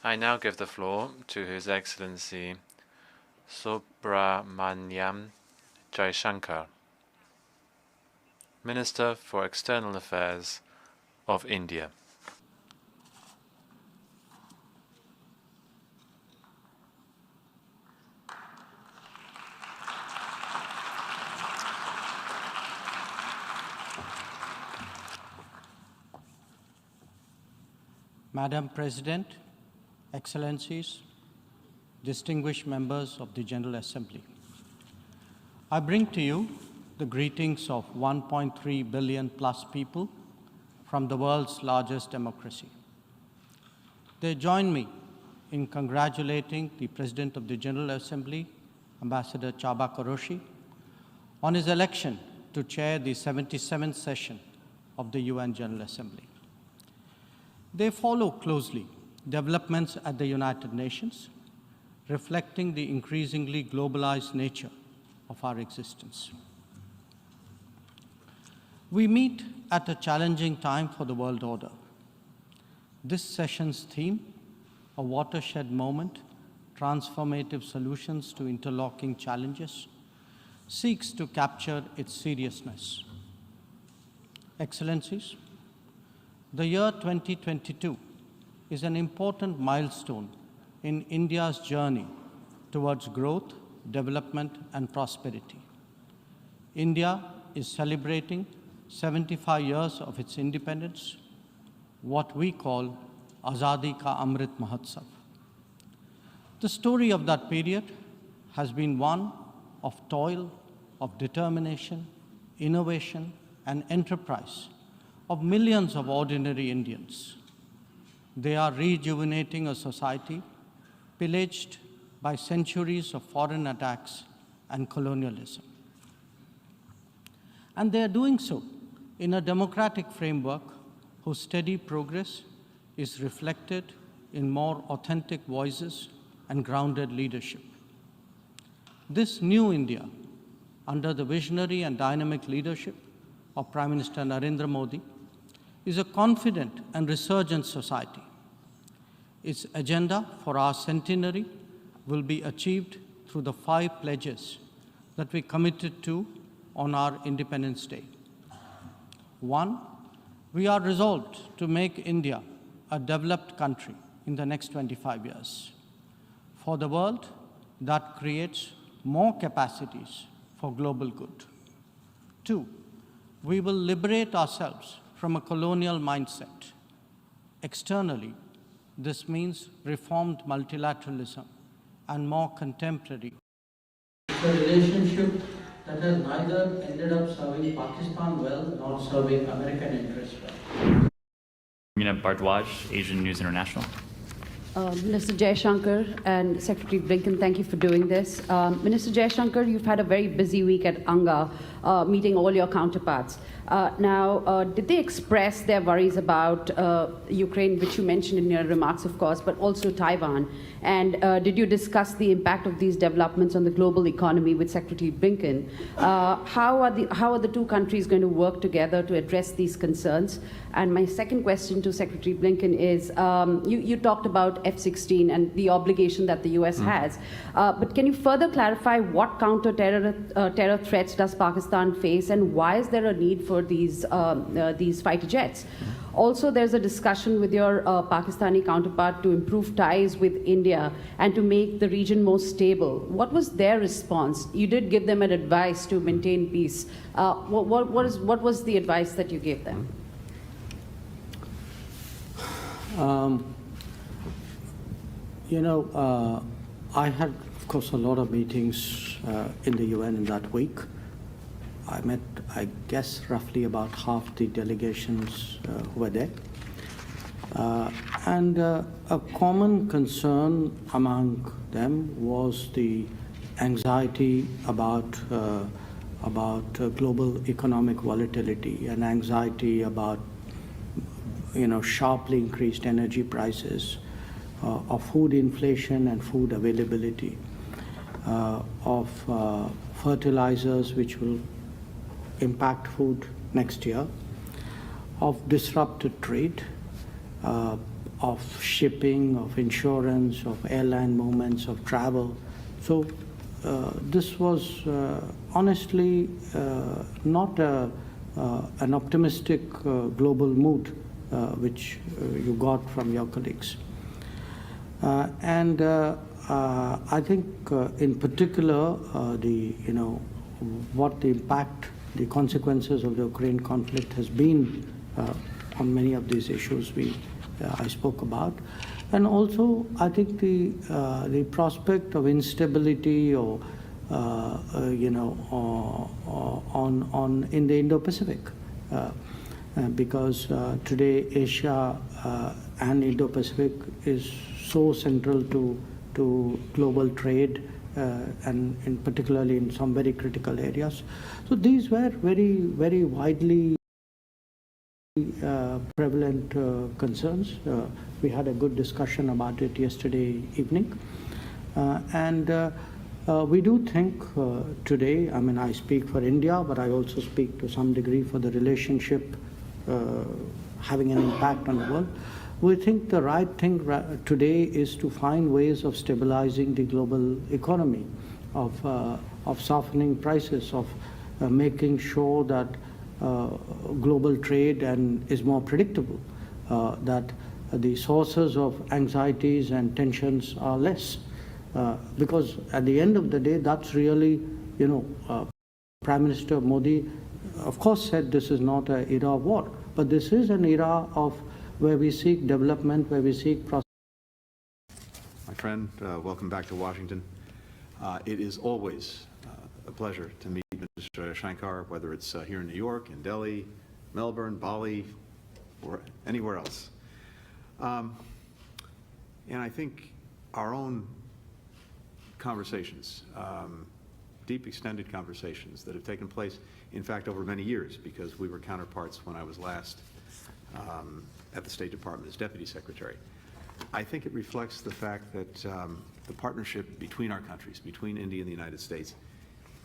I now give the floor to His Excellency Subramaniam Jaishankar, Minister for External Affairs of India. Madam President, Excellencies, distinguished members of the General Assembly, I bring to you the greetings of 1.3 billion plus people from the world's largest democracy. They join me in congratulating the President of the General Assembly, Ambassador Csaba Kőrösi, on his election to chair the 77th session of the UN General Assembly. They follow closely developments at the United Nations, reflecting the increasingly globalized nature of our existence. We meet at a challenging time for the world order. This session's theme, a watershed moment, transformative solutions to interlocking challenges, seeks to capture its seriousness. Excellencies, the year 2022 is an important milestone in India's journey towards growth, development, and prosperity. India is celebrating 75 years of its independence, what we call Azadi Ka Amrit Mahotsav. The story of that period has been one of toil, of determination, innovation, and enterprise of millions of ordinary Indians. They are rejuvenating a society pillaged by centuries of foreign attacks and colonialism. And they are doing so in a democratic framework whose steady progress is reflected in more authentic voices and grounded leadership. This new India, under the visionary and dynamic leadership of Prime Minister Narendra Modi, is a confident and resurgent society. Its agenda for our centenary will be achieved through the 5 pledges that we committed to on our Independence Day. 1, we are resolved to make India a developed country in the next 25 years. For the world, that creates more capacities for global good. 2, we will liberate ourselves from a colonial mindset. Externally, this means reformed multilateralism and more contemporary. It's a relationship that has neither ended up serving Pakistan well nor serving American interests well. Bardwaj, Asian News International. Minister Jaishankar and Secretary Blinken, thank you for doing this. Minister Jaishankar, you've had a very busy week at UNGA, meeting all your counterparts. Did they express their worries about Ukraine, which you mentioned in your remarks, of course, but also Taiwan? And did you discuss the impact of these developments on the global economy with Secretary Blinken? How are the two countries going to work together to address these concerns? And my second question to Secretary Blinken is, you talked about F-16 and the obligation that the US has, but can you further clarify what counter-terror threats does Pakistan face, and why is there a need for these fighter jets? Also, there's a discussion with your Pakistani counterpart to improve ties with India and to make the region more stable. What was their response? You did give them an advice to maintain peace. What was the advice that you gave them? I had, of course, a lot of meetings in the UN in that week. I met, I guess, roughly about half the delegations who were there. And a common concern among them was the anxiety about global economic volatility and anxiety about sharply increased energy prices, of food inflation and food availability. of fertilizers which will impact food next year, of disrupted trade, of shipping, of insurance, of airline movements, of travel. So this was honestly not an optimistic global mood which you got from your colleagues. I think in particular what the impact, the consequences of the Ukraine conflict has been on many of these issues I spoke about, and also I think the prospect of instability or in the Indo-Pacific, because today Asia and Indo-Pacific is so central to global trade, and particularly in some very critical areas. So these were very, very widely prevalent concerns. We had a good discussion about it yesterday evening. We do think today, I mean, I speak for India, but I also speak to some degree for the relationship having an impact on the world. We think the right thing today is to find ways of stabilizing the global economy, of softening prices, of making sure that global trade is more predictable, that the sources of anxieties and tensions are less. Because at the end of the day, that's really, Prime Minister Modi, of course, said this is not an era of war, but this is an era of where we seek development, where we seek prosperity. My friend, welcome back to Washington. It is always a pleasure to meet Mr. Shankar, whether it's here in New York, in Delhi, Melbourne, Bali, or anywhere else. And I think our own conversations, deep extended conversations that have taken place, in fact, over many years, because we were counterparts when I was last at the State Department as Deputy Secretary. I think it reflects the fact that the partnership between our countries, between India and the United States,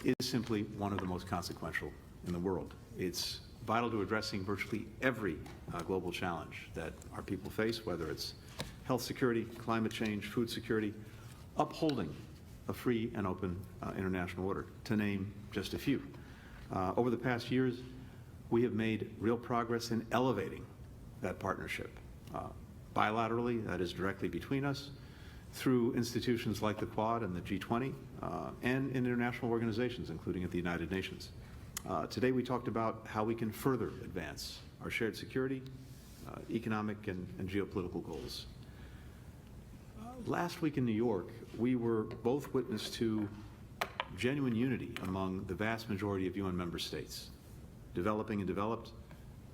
is simply one of the most consequential in the world. It's vital to addressing virtually every global challenge that our people face, whether it's health security, climate change, food security, upholding a free and open international order, to name just a few. Over the past years, we have made real progress in elevating that partnership, bilaterally, that is directly between us, through institutions like the Quad and the G20, and in international organizations, including at the United Nations. Today we talked about how we can further advance our shared security, economic and geopolitical goals. Last week in New York, we were both witness to genuine unity among the vast majority of UN member states, developing and developed,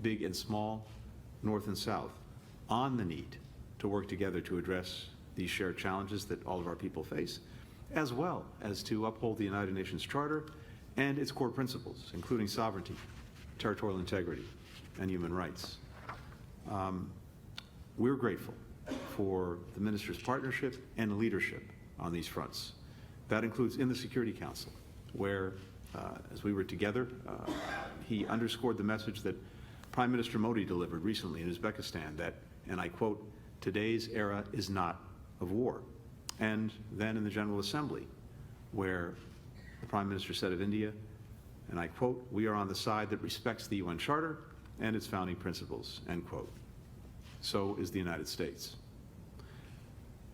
big and small, North and South, on the need to work together to address these shared challenges that all of our people face, as well as to uphold the United Nations Charter and its core principles, including sovereignty, territorial integrity, and human rights. We're grateful for the Minister's partnership and leadership on these fronts. That includes in the Security Council, where, as we were together, he underscored the message that Prime Minister Modi delivered recently in Uzbekistan that, and I quote, "Today's era is not of war." And then in the General Assembly, where the Prime Minister said of India, and I quote, "We are on the side that respects the UN Charter and its founding principles," end quote. So is the United States.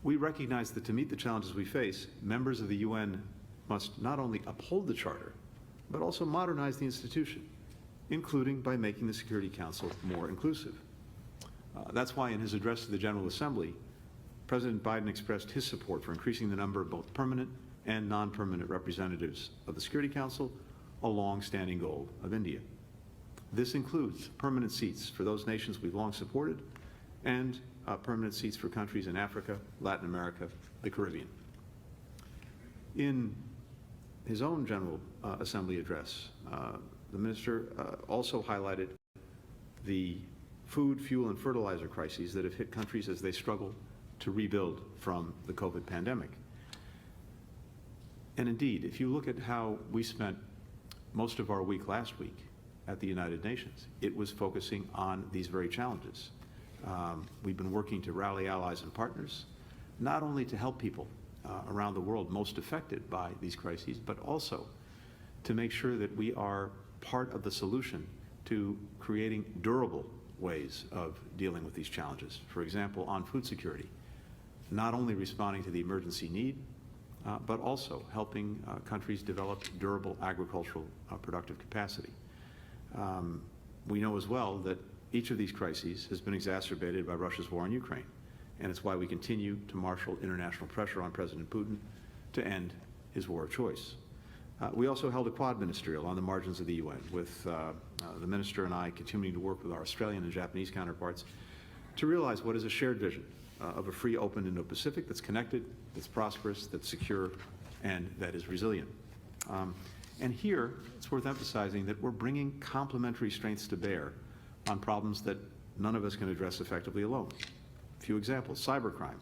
We recognize that to meet the challenges we face, members of the UN must not only uphold the Charter, but also modernize the institution, including by making the Security Council more inclusive. That's why in his address to the General Assembly, President Biden expressed his support for increasing the number of both permanent and non-permanent representatives of the Security Council, a long-standing goal of India. This includes permanent seats for those nations we've long supported and permanent seats for countries in Africa, Latin America, the Caribbean. In his own General Assembly address, the Minister also highlighted the food, fuel, and fertilizer crises that have hit countries as they struggle to rebuild from the COVID pandemic. And indeed, if you look at how we spent most of our week last week at the United Nations, it was focusing on these very challenges. We've been working to rally allies and partners, not only to help people around the world most affected by these crises, but also to make sure that we are part of the solution to creating durable ways of dealing with these challenges. For example, on food security, not only responding to the emergency need, but also helping countries develop durable agricultural productive capacity. We know as well that each of these crises has been exacerbated by Russia's war in Ukraine, and it's why we continue to marshal international pressure on President Putin to end his war of choice. We also held a Quad ministerial on the margins of the UN, with the Minister and I continuing to work with our Australian and Japanese counterparts to realize what is a shared vision of a free, open Indo-Pacific that's connected, that's prosperous, that's secure, and that is resilient. And here, it's worth emphasizing that we're bringing complementary strengths to bear on problems that none of us can address effectively alone. A few examples: cybercrime.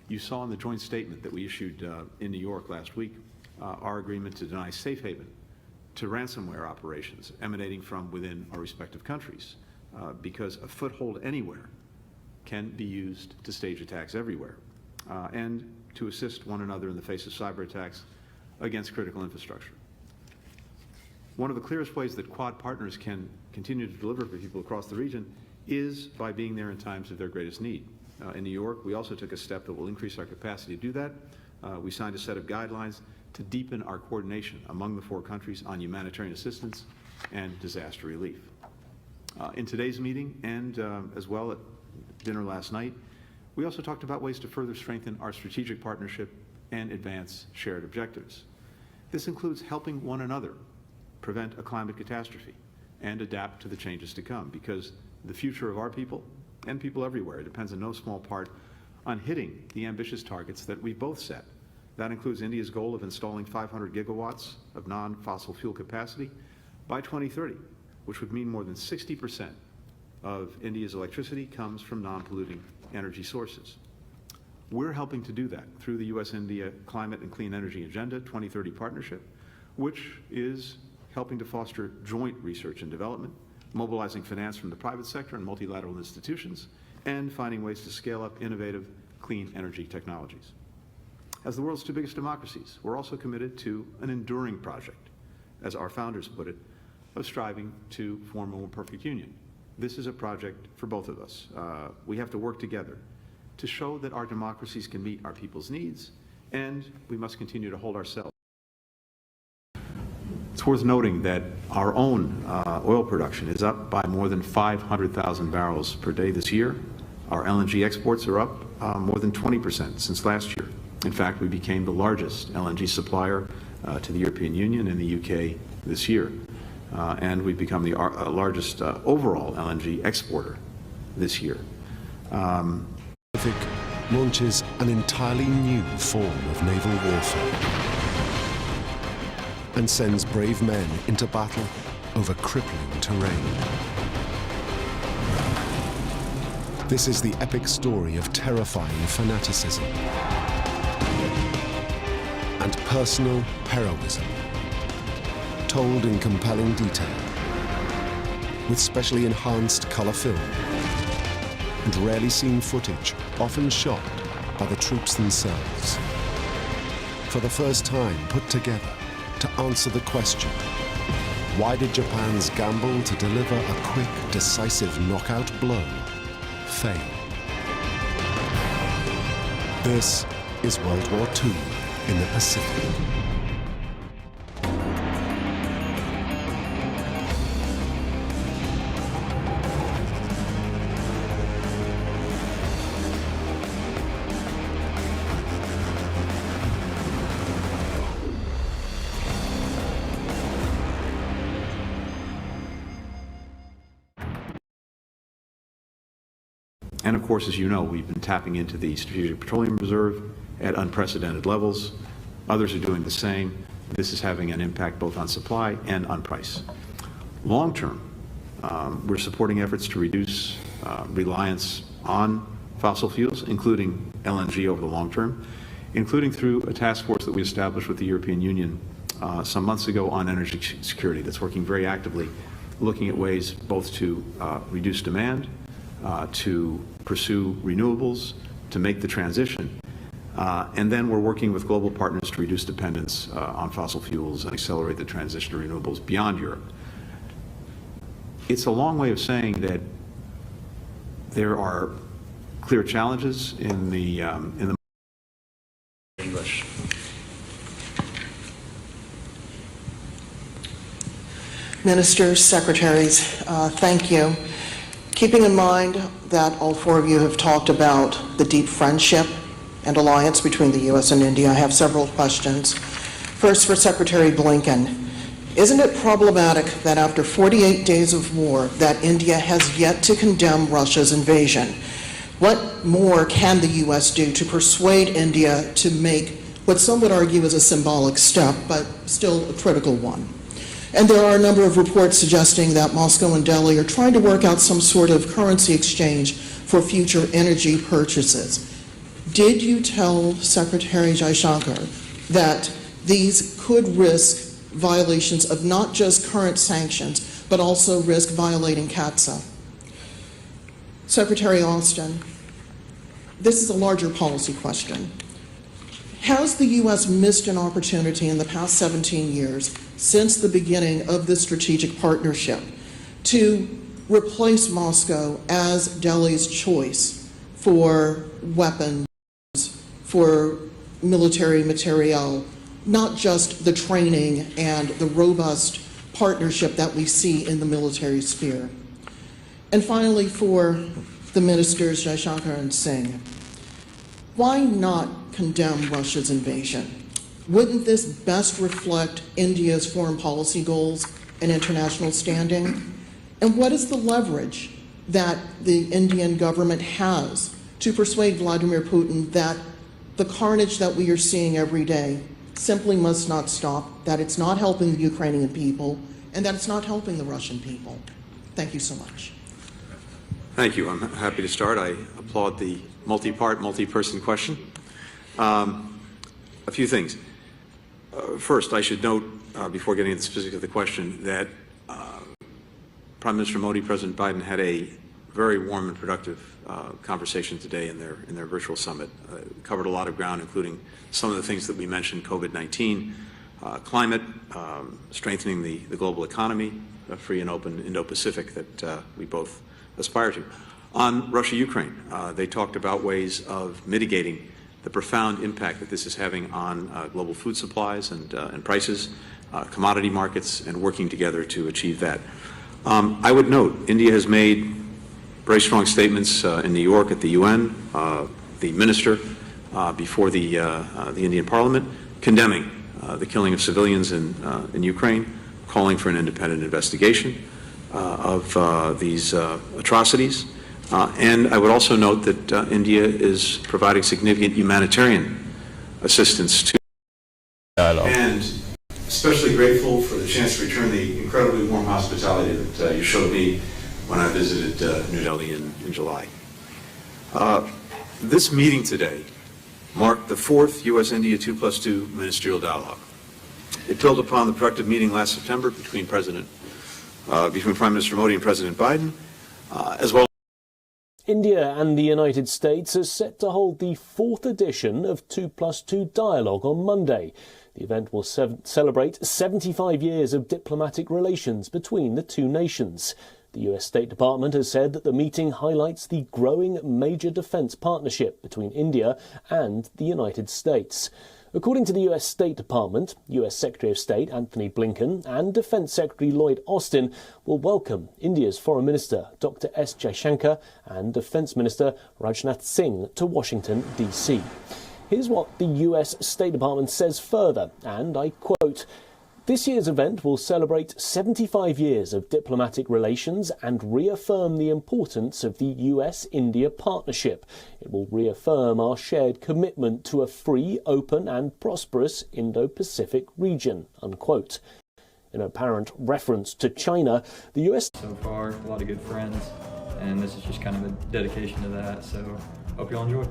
You saw in the joint statement that we issued in New York last week our agreement to deny safe haven to ransomware operations emanating from within our respective countries, because a foothold anywhere can be used to stage attacks everywhere, and to assist one another in the face of cyber attacks against critical infrastructure. One of the clearest ways that Quad partners can continue to deliver for people across the region is by being there in times of their greatest need. In New York, we also took a step that will increase our capacity to do that. We signed a set of guidelines to deepen our coordination among the 4 countries on humanitarian assistance and disaster relief. In today's meeting, and as well at dinner last night, we also talked about ways to further strengthen our strategic partnership and advance shared objectives. This includes helping one another prevent a climate catastrophe and adapt to the changes to come, because the future of our people and people everywhere depends in no small part on hitting the ambitious targets that we've both set. That includes India's goal of installing 500 gigawatts of non-fossil fuel capacity by 2030, which would mean more than 60% of India's electricity comes from non-polluting energy sources. We're helping to do that through the U.S.-India Climate and Clean Energy Agenda 2030 Partnership, which is helping to foster joint research and development, mobilizing finance from the private sector and multilateral institutions, and finding ways to scale up innovative clean energy technologies. As the world's 2 biggest democracies, we're also committed to an enduring project, as our founders put it, of striving to form a more perfect union. This is a project for both of us. We have to work together to show that our democracies can meet our people's needs, and we must continue to hold ourselves. It's worth noting that our own oil production is up by more than 500,000 barrels per day this year. Our LNG exports are up more than 20% since last year. In fact, we became the largest LNG supplier to the European Union and the UK this year. And we've become the largest overall LNG exporter this year. Pacific launches an entirely new form of naval warfare and sends brave men into battle over crippling terrain. This is the epic story of terrifying fanaticism and personal heroism, told in compelling detail, with specially enhanced color film and rarely seen footage, often shot by the troops themselves. For the first time put together to answer the question, why did Japan's gamble to deliver a quick, decisive knockout blow fail? This is World War II in the Pacific. And of course, as you know, we've been tapping into the Strategic Petroleum Reserve at unprecedented levels. Others are doing the same. This is having an impact both on supply and on price. Long term, we're supporting efforts to reduce reliance on fossil fuels, including LNG over the long term. including through a task force that we established with the European Union some months ago on energy security that's working very actively, looking at ways both to reduce demand, to pursue renewables, to make the transition. And then we're working with global partners to reduce dependence on fossil fuels and accelerate the transition to renewables beyond Europe. It's a long way of saying that there are clear challenges in the English. Ministers, secretaries, thank you. Keeping in mind that all four of you have talked about the deep friendship and alliance between the U.S. and India, I have several questions. First, for Secretary Blinken, isn't it problematic that after 48 days of war that India has yet to condemn Russia's invasion? What more can the U.S. do to persuade India to make what some would argue is a symbolic step, but still a critical one? And there are a number of reports suggesting that Moscow and Delhi are trying to work out some sort of currency exchange for future energy purchases. Did you tell Secretary Jaishankar that these could risk violations of not just current sanctions, but also risk violating CAATSA? Secretary Austin, this is a larger policy question. Has the U.S. missed an opportunity in the past 17 years since the beginning of this strategic partnership to replace Moscow as Delhi's choice for weapons, for military materiel, not just the training and the robust partnership that we see in the military sphere? And finally, for the ministers Jaishankar and Singh, why not condemn Russia's invasion? Wouldn't this best reflect India's foreign policy goals and international standing? And what is the leverage that the Indian government has to persuade Vladimir Putin that the carnage that we are seeing every day simply must not stop, that it's not helping the Ukrainian people, and that it's not helping the Russian people? Thank you so much. Thank you. I'm happy to start. I applaud the multi-part, multi-person question. A few things. First, I should note, before getting into the specifics of the question, that Prime Minister Modi, President Biden had a very warm and productive conversation today in their virtual summit. Covered a lot of ground, including some of the things that we mentioned: COVID-19, climate, strengthening the global economy, a free and open Indo-Pacific that we both aspire to. On Russia-Ukraine, they talked about ways of mitigating the profound impact that this is having on global food supplies and prices, commodity markets, and working together to achieve that. I would note, India has made very strong statements in New York at the UN, the minister before the Indian Parliament, condemning the killing of civilians in Ukraine, calling for an independent investigation of these atrocities. And I would also note that India is providing significant humanitarian assistance to dialogue. And especially grateful for the chance to return the incredibly warm hospitality that you showed me when I visited New Delhi in July. This meeting today marked the fourth U.S.-India 2+2 ministerial dialogue. It built upon the productive meeting last September between Prime Minister Modi and President Biden, as well. India and the United States are set to hold the fourth edition of 2+2 Dialogue on Monday. The event will celebrate 75 years of diplomatic relations between the two nations. The US State Department has said that the meeting highlights the growing major defence partnership between India and the United States. According to the US State Department, US Secretary of State Antony Blinken and Defence Secretary Lloyd Austin will welcome India's Foreign Minister Dr. S. Jaishankar and Defence Minister Rajnath Singh to Washington, D.C. Here's what the US State Department says further, and I quote, "This year's event will celebrate 75 years of diplomatic relations and reaffirm the importance of the US-India partnership. It will reaffirm our shared commitment to a free, open and prosperous Indo-Pacific region," unquote. In apparent reference to China, the US... So far, a lot of good friends, and this is just kind of a dedication to that, so hope you all enjoy.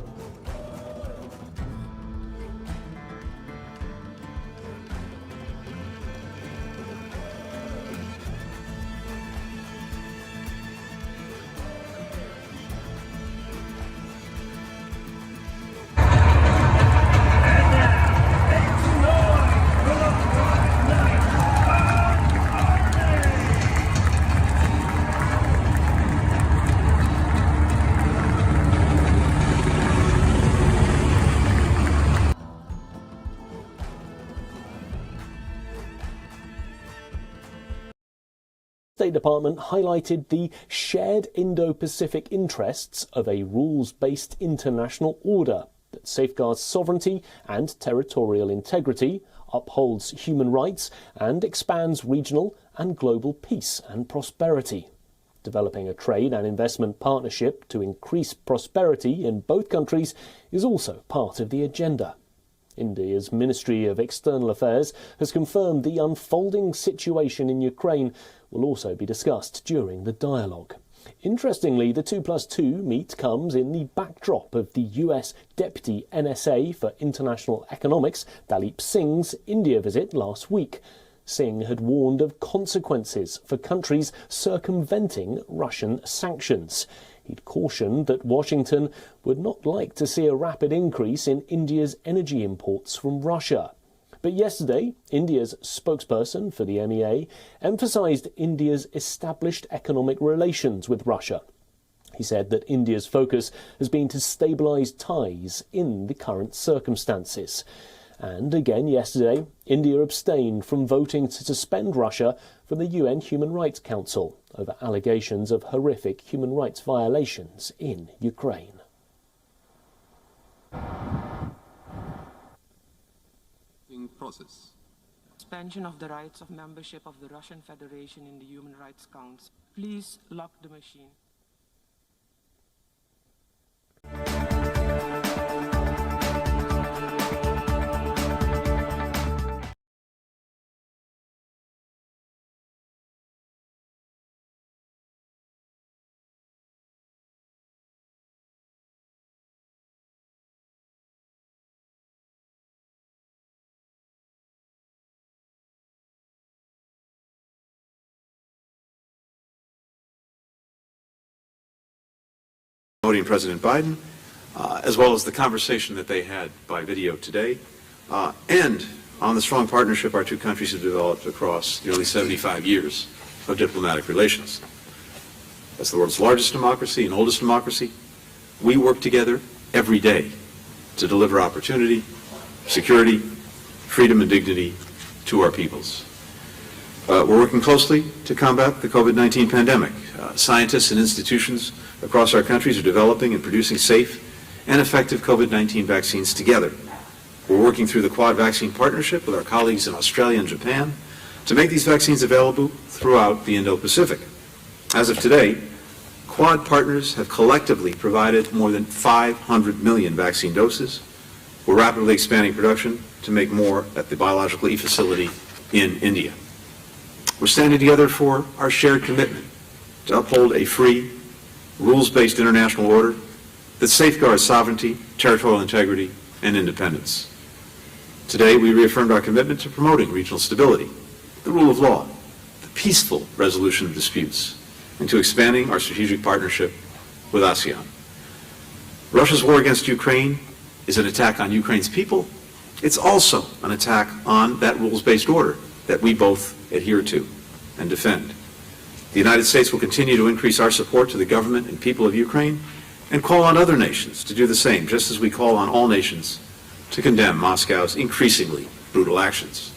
State Department highlighted the shared Indo-Pacific interests of a rules-based international order that safeguards sovereignty and territorial integrity, upholds human rights, and expands regional and global peace and prosperity. Developing a trade and investment partnership to increase prosperity in both countries is also part of the agenda. India's Ministry of External Affairs has confirmed the unfolding situation in Ukraine will also be discussed during the dialogue. Interestingly, the 2+2 meet comes in the backdrop of the US Deputy NSA for International Economics, Dalip Singh's India visit last week. Singh had warned of consequences for countries circumventing Russian sanctions. He'd cautioned that Washington would not like to see a rapid increase in India's energy imports from Russia. But yesterday, India's spokesperson for the MEA emphasised India's established economic relations with Russia. He said that India's focus has been to stabilise ties in the current circumstances. And again yesterday, India abstained from voting to suspend Russia from the UN Human Rights Council over allegations of horrific human rights violations in Ukraine. Process. Suspension of the rights of membership of the Russian Federation in the Human Rights Council. Please lock the machine. Promoting President Biden, as well as the conversation that they had by video today, and on the strong partnership our two countries have developed across nearly 75 years of diplomatic relations. As the world's largest democracy and oldest democracy, we work together every day to deliver opportunity, security, freedom, and dignity to our peoples. We're working closely to combat the COVID-19 pandemic. Scientists and institutions across our countries are developing and producing safe and effective COVID-19 vaccines together. We're working through the Quad Vaccine Partnership with our colleagues in Australia and Japan to make these vaccines available throughout the Indo-Pacific. As of today, Quad partners have collectively provided more than 500 million vaccine doses. We're rapidly expanding production to make more at the Biological E facility in India. We're standing together for our shared commitment to uphold a free, rules-based international order that safeguards sovereignty, territorial integrity, and independence. Today, we reaffirmed our commitment to promoting regional stability, the rule of law, the peaceful resolution of disputes, and to expanding our strategic partnership with ASEAN. Russia's war against Ukraine is an attack on Ukraine's people. It's also an attack on that rules-based order that we both adhere to and defend. The United States will continue to increase our support to the government and people of Ukraine and call on other nations to do the same, just as we call on all nations to condemn Moscow's increasingly brutal actions.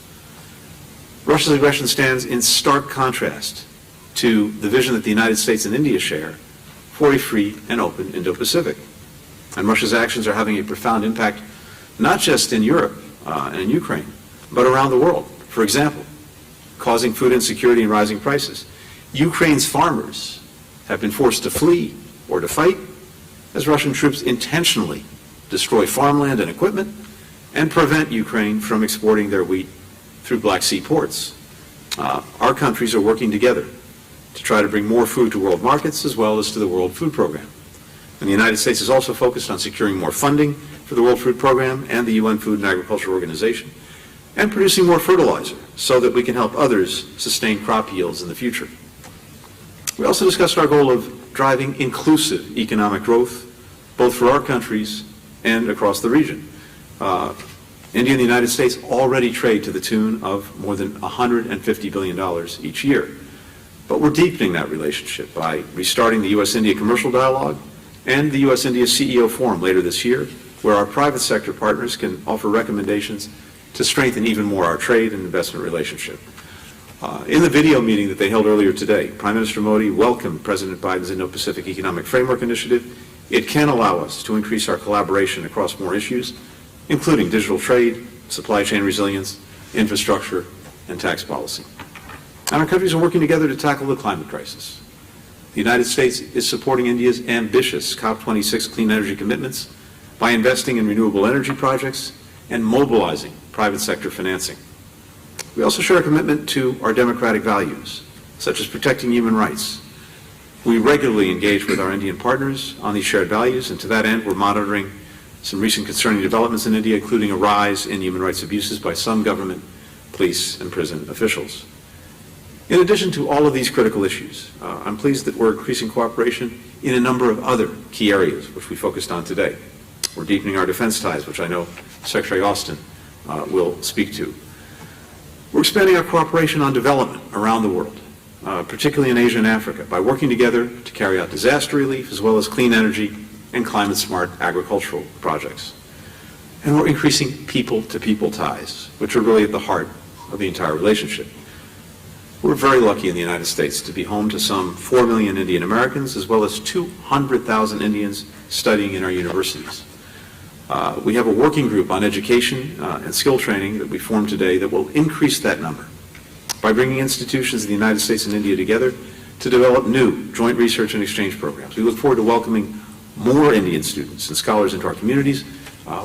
Russia's aggression stands in stark contrast to the vision that the United States and India share for a free and open Indo-Pacific. And Russia's actions are having a profound impact not just in Europe and in Ukraine, but around the world. For example, causing food insecurity and rising prices. Ukraine's farmers have been forced to flee or to fight as Russian troops intentionally destroy farmland and equipment and prevent Ukraine from exporting their wheat through Black Sea ports. Our countries are working together to try to bring more food to world markets as well as to the World Food Program. And the United States is also focused on securing more funding for the World Food Program and the UN Food and Agriculture Organization, and producing more fertilizer so that we can help others sustain crop yields in the future. We also discussed our goal of driving inclusive economic growth, both for our countries and across the region. India and the United States already trade to the tune of more than $150 billion each year. But we're deepening that relationship by restarting the U.S.-India commercial dialogue and the U.S.-India CEO Forum later this year, where our private sector partners can offer recommendations to strengthen even more our trade and investment relationship. In the video meeting that they held earlier today, Prime Minister Modi welcomed President Biden's Indo-Pacific Economic Framework Initiative. It can allow us to increase our collaboration across more issues, including digital trade, supply chain resilience, infrastructure, and tax policy. And our countries are working together to tackle the climate crisis. The United States is supporting India's ambitious COP26 clean energy commitments by investing in renewable energy projects and mobilizing private sector financing. We also share a commitment to our democratic values, such as protecting human rights. We regularly engage with our Indian partners on these shared values, and to that end, we're monitoring some recent concerning developments in India, including a rise in human rights abuses by some government, police, and prison officials. In addition to all of these critical issues, I'm pleased that we're increasing cooperation in a number of other key areas, which we focused on today. We're deepening our defense ties, which I know Secretary Austin will speak to. We're expanding our cooperation on development around the world, particularly in Asia and Africa, by working together to carry out disaster relief as well as clean energy and climate-smart agricultural projects. And we're increasing people-to-people ties, which are really at the heart of the entire relationship. We're very lucky in the United States to be home to some 4 million Indian Americans, as well as 200,000 Indians studying in our universities. We have a working group on education and skill training that we formed today that will increase that number by bringing institutions in the United States and India together to develop new joint research and exchange programs. We look forward to welcoming more Indian students and scholars into our communities.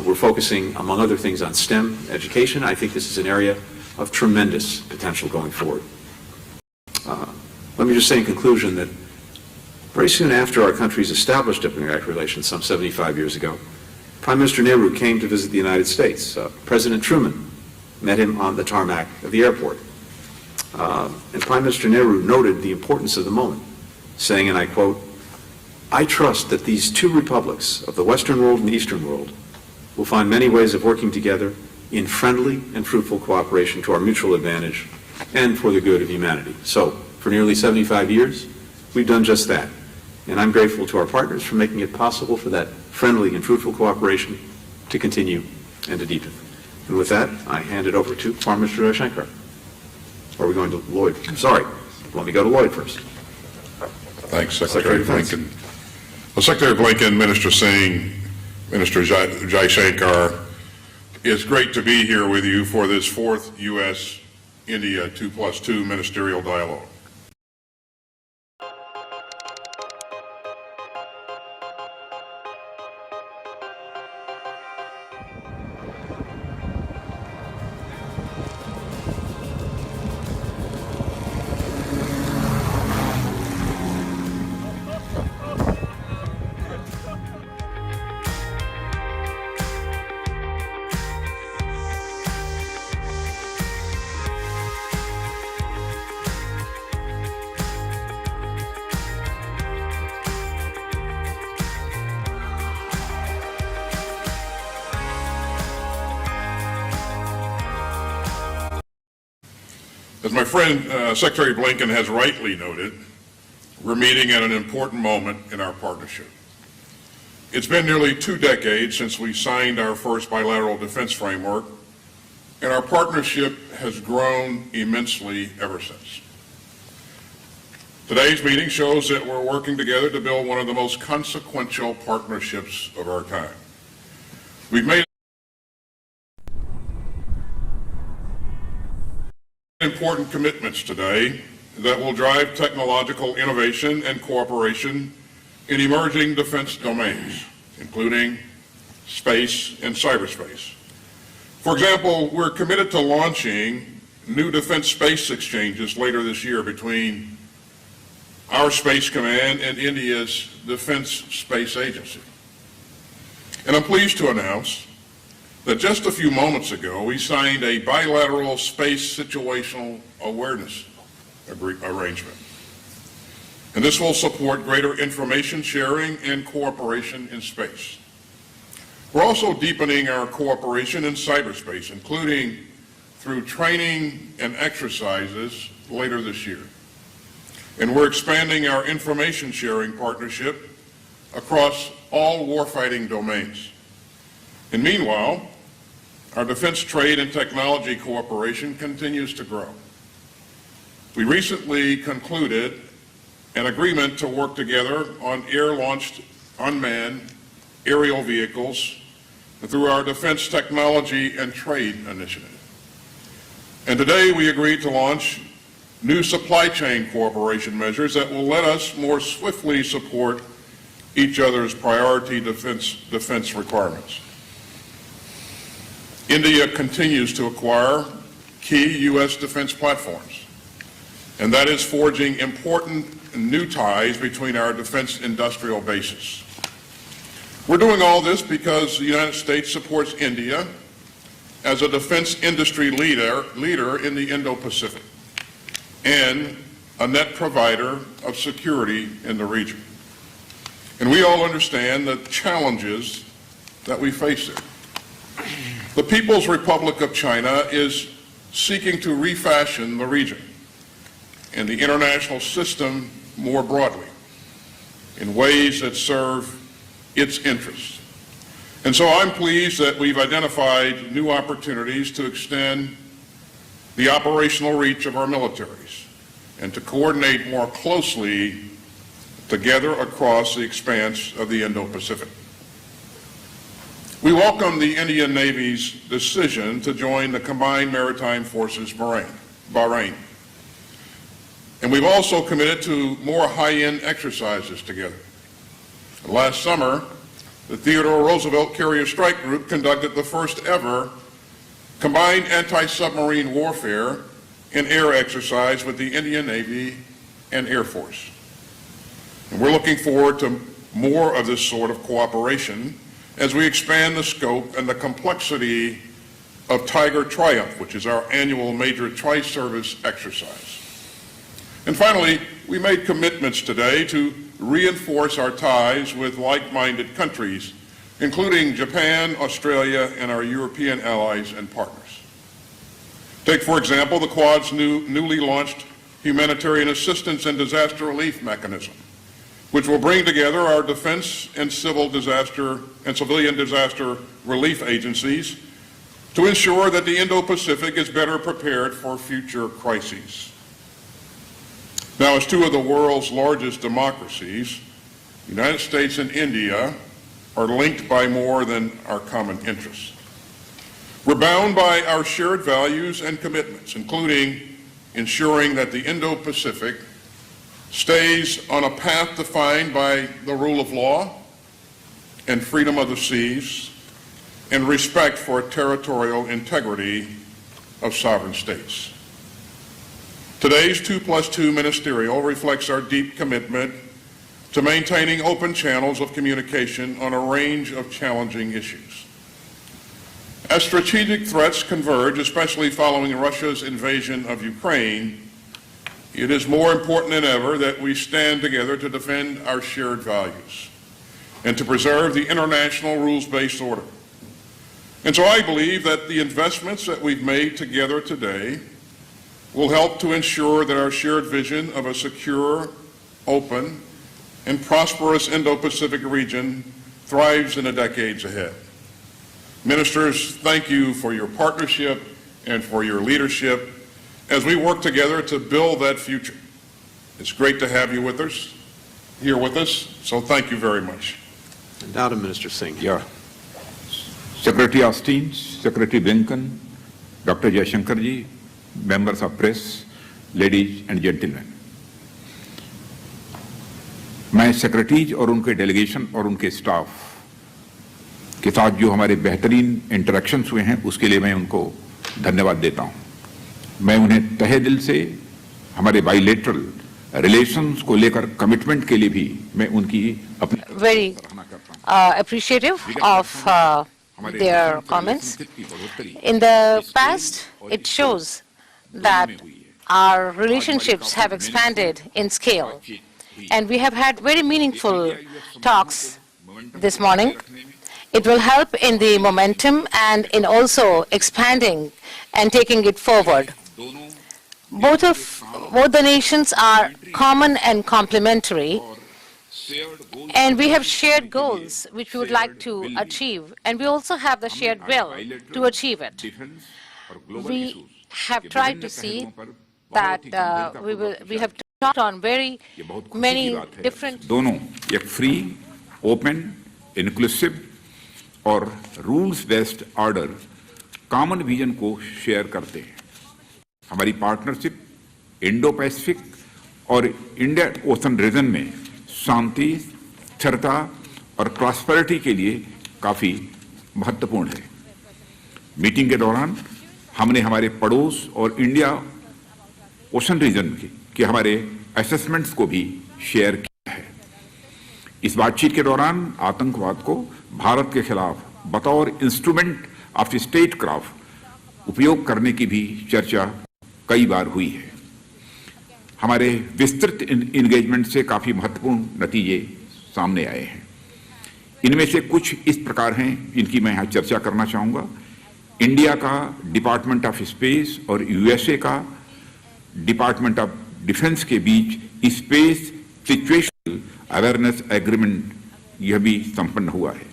We're focusing, among other things, on STEM education. I think this is an area of tremendous potential going forward. Let me just say in conclusion that very soon after our countries established diplomatic relations some 75 years ago, Prime Minister Nehru came to visit the United States. President Truman met him on the tarmac of the airport. And Prime Minister Nehru noted the importance of the moment, saying, and I quote, "I trust that these two republics of the Western world and the Eastern world will find many ways of working together in friendly and fruitful cooperation to our mutual advantage and for the good of humanity." So, for nearly 75 years, we've done just that. And I'm grateful to our partners for making it possible for that friendly and fruitful cooperation to continue and to deepen. And with that, I hand it over to Foreign Minister Jaishankar. Or are we going to Lloyd? Sorry, let me go to Lloyd first. Thanks, Secretary Blinken. Well, Secretary Blinken, Minister Singh, Minister Jaishankar, it's great to be here with you for this fourth U.S.-India 2+2 ministerial dialogue. As my friend Secretary Blinken has rightly noted, we're meeting at an important moment in our partnership. It's been nearly 2 decades since we signed our first bilateral defense framework, and our partnership has grown immensely ever since. Today's meeting shows that we're working together to build one of the most consequential partnerships of our time. We've made important commitments today that will drive technological innovation and cooperation in emerging defense domains, including space and cyberspace. For example, we're committed to launching new defense space exchanges later this year between our Space Command and India's Defense Space Agency. And I'm pleased to announce that just a few moments ago, we signed a bilateral space situational awareness arrangement. And this will support greater information sharing and cooperation in space. We're also deepening our cooperation in cyberspace, including through training and exercises later this year. And we're expanding our information sharing partnership across all warfighting domains. And meanwhile, our defense trade and technology cooperation continues to grow. We recently concluded an agreement to work together on air-launched unmanned aerial vehicles through our Defense Technology and Trade Initiative. And today we agreed to launch new supply chain cooperation measures that will let us more swiftly support each other's priority defense requirements. India continues to acquire key U.S. defense platforms, and that is forging important new ties between our defense industrial bases. We're doing all this because the United States supports India as a defense industry leader in the Indo-Pacific and a net provider of security in the region. And we all understand the challenges that we face there. The People's Republic of China is seeking to refashion the region and the international system more broadly in ways that serve its interests. And so I'm pleased that we've identified new opportunities to extend the operational reach of our militaries and to coordinate more closely together across the expanse of the Indo-Pacific. We welcome the Indian Navy's decision to join the Combined Maritime Forces Bahrain. And we've also committed to more high-end exercises together. Last summer, the Theodore Roosevelt Carrier Strike Group conducted the first ever combined anti-submarine warfare and air exercise with the Indian Navy and Air Force. And we're looking forward to more of this sort of cooperation as we expand the scope and the complexity of Tiger Triumph, which is our annual major tri-service exercise. And finally, we made commitments today to reinforce our ties with like-minded countries, including Japan, Australia, and our European allies and partners. Take, for example, the Quad's newly launched Humanitarian Assistance and Disaster Relief Mechanism, which will bring together our defense and civilian disaster relief agencies to ensure that the Indo-Pacific is better prepared for future crises. Now, as two of the world's largest democracies, the United States and India are linked by more than our common interests. We're bound by our shared values and commitments, including ensuring that the Indo-Pacific stays on a path defined by the rule of law and freedom of the seas and respect for territorial integrity of sovereign states. Today's 2+2 ministerial reflects our deep commitment to maintaining open channels of communication on a range of challenging issues. As strategic threats converge, especially following Russia's invasion of Ukraine, it is more important than ever that we stand together to defend our shared values and to preserve the international rules-based order. And so I believe that the investments that we've made together today will help to ensure that our shared vision of a secure, open, and prosperous Indo-Pacific region thrives in the decades ahead. Ministers, thank you for your partnership and for your leadership as we work together to build that future. It's great to have you with us, here with us, so thank you very much. And now to Minister Singh. Yeah. Secretary Austin, Secretary Blinken, Dr. Jaishankar ji, members of press, ladies and gentlemen. मैं secretaries और उनके delegation और उनके staff के साथ जो हमारे बेहतरीन इंटरेक्शंस हुए हैं उसके लिए मैं उनको धन्यवाद देता हूं। मैं उन्हें तहे दिल से हमारे बाइलेटरल रिलेशंस को लेकर कमिटमेंट के लिए भी मैं उनकी अपनी very appreciative of their comments. In the past, it shows that our relationships have expanded in scale, and we have had very meaningful talks this morning. It will help in the momentum and in also expanding and taking it forward. Both the nations are common and complementary, and we have shared goals which we would like to achieve, and we also have the shared will to achieve it. We have tried to see that we have talked on very many different. दोनों एक free, open, inclusive और rules based order common vision को share करते हैं। हमारी partnership Indo Pacific और India ocean reason में शांति, स्थिरता और प्रॉस्पेरिटी के लिए काफी महत्वपूर्ण है। मीटिंग के दौरान हमने हमारे पड़ोस और इंडिया ओशन रीजन के हमारे असेसमेंट्स को भी शेयर किया है। इस बातचीत के दौरान आतंकवाद को भारत के खिलाफ बतौर इंस्ट्रूमेंट ऑफ स्टेट क्राफ्ट उपयोग करने की भी चर्चा कई बार हुई है। हमारे विस्तृत इंगेजमेंट से काफी महत्वपूर्ण नतीजे सामने आए हैं। इनमें से कुछ इस प्रकार हैं जिनकी मैं यहां चर्चा करना चाहूंगा। इंडिया का डिपार्टमेंट ऑफ स्पेस और यूएसए का डिपार्टमेंट ऑफ डिफेंस के बीच स्पेस सिचुएशनल अवेयरनेस एग्रीमेंट यह भी संपन्न हुआ है।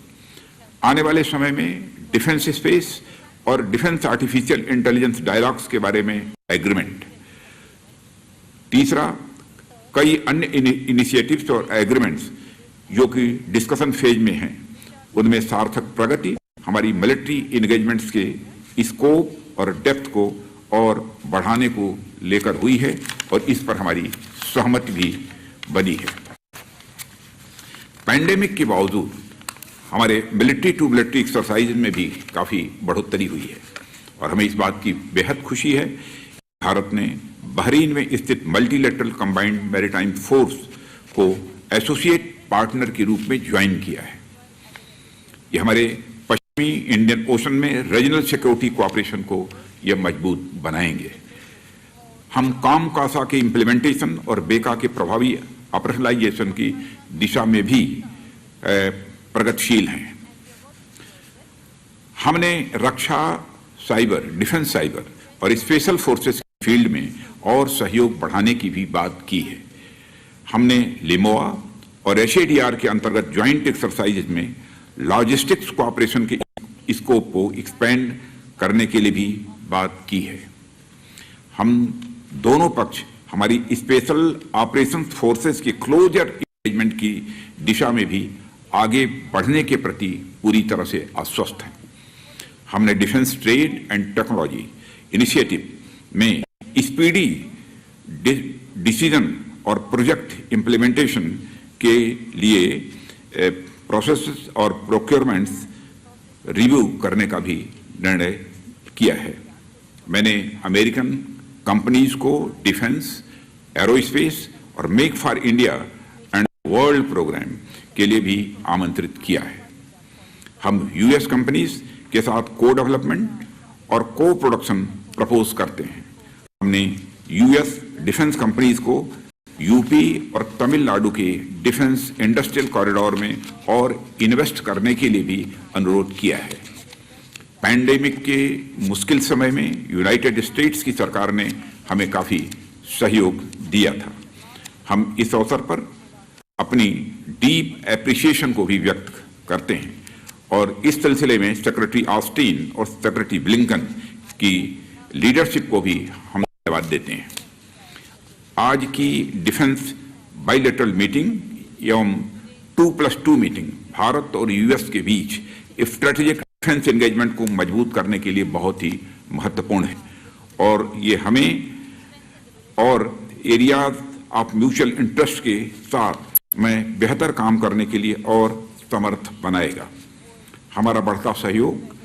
आने वाले समय में डिफेंस स्पेस और डिफेंस आर्टिफिशियल इंटेलिजेंस डायलॉग्स के बारे में एग्रीमेंट। तीसरा, कई अन्य इनिशिएटिव्स और एग्रीमेंट्स जो कि डिस्कशन फेज में हैं, उनमें सार्थक प्रगति हमारी मिलिट्री एंगेजमेंट्स के स्कोप और डेप्थ को और बढ़ाने को लेकर हुई है और इस पर हमारी सहमति भी बनी है। पैंडेमिक के बावजूद हमारे मिलिट्री टू मिलिट्री एक्सरसाइज में भी काफी बढ़ोतरी हुई है और हमें इस बात की बेहद खुशी है कि भारत ने बहरीन में स्थित मल्टीलेटरल कंबाइंड मैरीटाइम फोर्स को एसोसिएट पार्टनर के रूप में ज्वाइन किया है। यह हमारे पश्चिमी इंडियन ओशन में रीजनल सिक्योरिटी कोऑपरेशन को यह मजबूत बनाएंगे। हम काम कासा के इम्प्लीमेंटेशन और बेका के प्रभावी ऑपरेशनलाइजेशन की दिशा में भी प्रगतिशील हैं। हमने रक्षा, साइबर, डिफेंस साइबर और स्पेशल फोर्सेस फील्ड में और सहयोग बढ़ाने की भी बात की है। हमने लिमोआ और एशएडीआर के अंतर्गत ज्वाइंट एक्सरसाइजेज में लॉजिस्टिक्स कोऑपरेशन के स्कोप को एक्सपेंड करने के लिए भी बात की है। हम दोनों पक्ष हमारी स्पेशल ऑपरेशन फोर्सेस के क्लोजर एंगेजमेंट की दिशा में भी आगे बढ़ने के प्रति पूरी तरह से आश्वस्त हैं। हमने defence trade and technology initiative में स्पीडी डिसीजन और प्रोजेक्ट इम्प्लीमेंटेशन के लिए प्रोसेस और प्रोक्योरमेंट्स रिव्यू करने का भी निर्णय किया है। मैंने अमेरिकन कंपनीज को डिफेंस, एरोस्पेस और make for India and world program के लिए भी आमंत्रित किया है। हम यूएस कंपनीज के साथ को डेवलपमेंट और को प्रोडक्शन प्रपोज करते हैं। हमने यूएस डिफेंस कंपनीज को यूपी और तमिलनाडु के डिफेंस इंडस्ट्रियल कॉरिडोर में और इन्वेस्ट करने के लिए भी अनुरोध किया है। पैंडेमिक के मुश्किल समय में यूनाइटेड स्टेट्स की सरकार ने हमें काफी सहयोग दिया था। हम इस अवसर पर अपनी डीप एप्रिसिएशन को भी व्यक्त करते हैं और इस सिलसिले में सेक्रेटरी ऑस्टिन और सेक्रेटरी ब्लिंकन की लीडरशिप को भी हम धन्यवाद देते हैं। आज की डिफेंस बाइलेटरल मीटिंग एवं 2+2 मीटिंग भारत और यूएस के बीच स्ट्रेटेजिक डिफेंस एंगेजमेंट को मजबूत करने के लिए बहुत ही महत्वपूर्ण है और ये हमें और एरियाज ऑफ म्यूचुअल इंटरेस्ट के साथ में बेहतर काम करने के लिए और समर्थ बनाएगा। हमारा बढ़ता सहयोग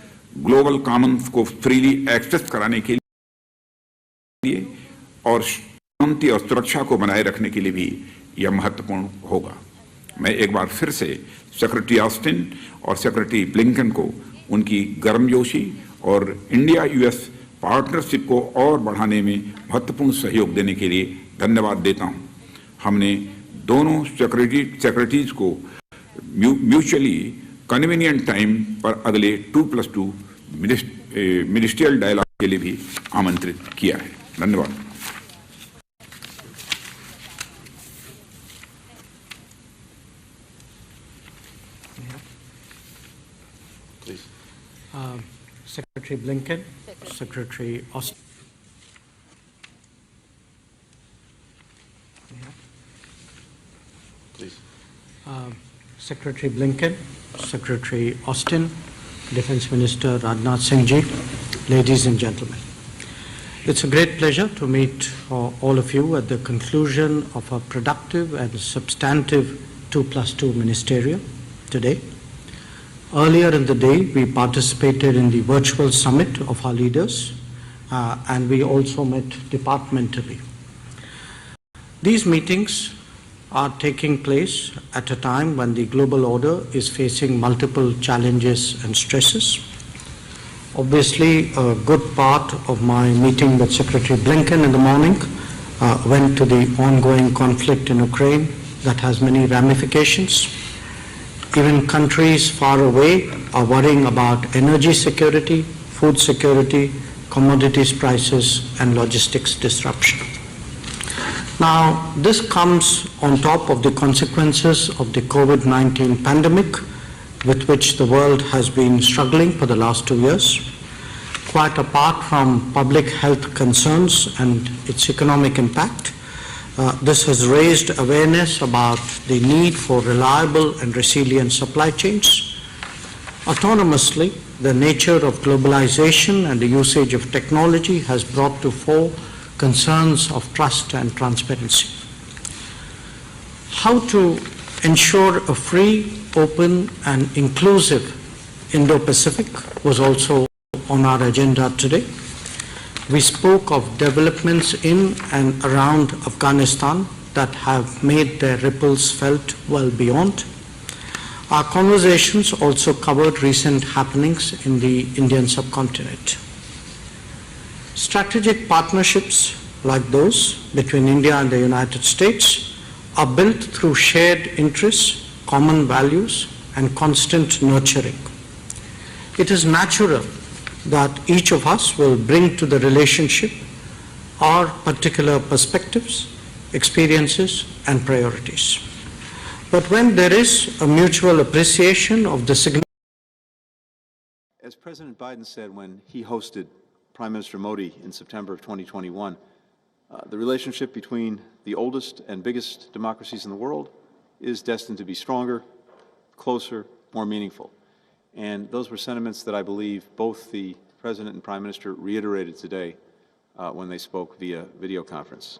ग्लोबल कॉमन्स को फ्रीली एक्सेस कराने के लिए और शांति और सुरक्षा को बनाए रखने के लिए भी यह महत्वपूर्ण होगा। मैं एक बार फिर से सेक्रेटरी ऑस्टिन और सेक्रेटरी ब्लिंकन को उनकी गर्मजोशी और इंडिया यूएस पार्टनरशिप को और बढ़ाने में महत्वपूर्ण सहयोग देने के लिए धन्यवाद देता हूं। हमने दोनों सेक्रेटरीज को म्यूचुअली कन्वीनियंट टाइम पर अगले 2+2 मिनिस्ट्रियल डायलॉग के लिए भी आमंत्रित किया है। धन्यवाद। Secretary Blinken, Secretary Austin. Secretary Blinken, Secretary Austin, Defense Minister Rajnath Singh ji, ladies and gentlemen. It's a great pleasure to meet all of you at the conclusion of a productive and substantive 2+2 ministerial today. Earlier in the day, we participated in the virtual summit of our leaders, and we also met departmentally. These meetings are taking place at a time when the global order is facing multiple challenges and stresses. Obviously, a good part of my meeting with Secretary Blinken in the morning went to the ongoing conflict in Ukraine that has many ramifications. Even countries far away are worrying about energy security, food security, commodities prices, and logistics disruption. Now, this comes on top of the consequences of the COVID-19 pandemic with which the world has been struggling for the last 2 years. Quite apart from public health concerns and its economic impact, this has raised awareness about the need for reliable and resilient supply chains. Autonomously, the nature of globalization and the usage of technology has brought to fore concerns of trust and transparency. How to ensure a free, open, and inclusive Indo-Pacific was also on our agenda today. We spoke of developments in and around Afghanistan that have made their ripples felt well beyond. Our conversations also covered recent happenings in the Indian subcontinent. Strategic partnerships like those between India and the United States are built through shared interests, common values, and constant nurturing. It is natural that each of us will bring to the relationship our particular perspectives, experiences, and priorities. But when there is a mutual appreciation of the significance. As President Biden said when he hosted Prime Minister Modi in September of 2021, the relationship between the oldest and biggest democracies in the world is destined to be stronger, closer, more meaningful. And those were sentiments that I believe both the President and Prime Minister reiterated today when they spoke via video conference.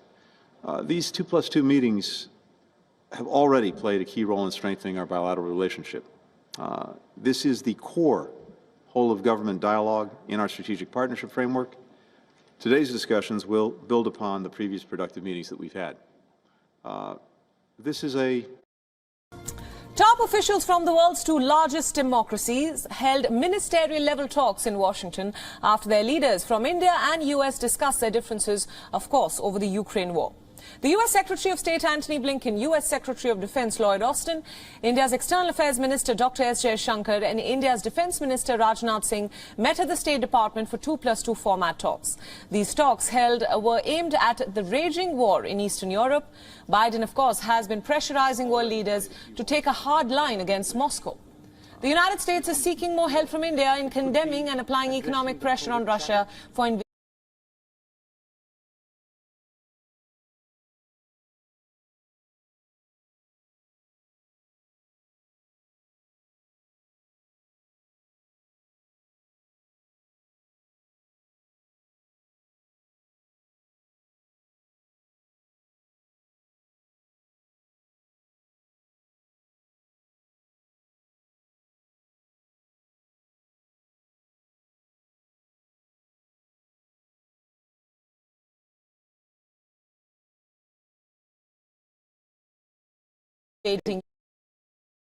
These 2+2 meetings have already played a key role in strengthening our bilateral relationship. This is the core whole-of-government dialogue in our strategic partnership framework. Today's discussions will build upon the previous productive meetings that we've had. This is a Top officials from the world's two largest democracies held ministerial-level talks in Washington after their leaders from India and US discussed their differences, of course, over the Ukraine war. The US Secretary of State Antony Blinken, US Secretary of Defense Lloyd Austin, India's External Affairs Minister Dr. S. Jaishankar and India's Defense Minister Rajnath Singh met at the State Department for 2+2 format talks. These talks were aimed at the raging war in Eastern Europe. Biden, of course, has been pressurizing world leaders to take a hard line against Moscow. The United States is seeking more help from India in condemning and applying economic pressure on Russia for invading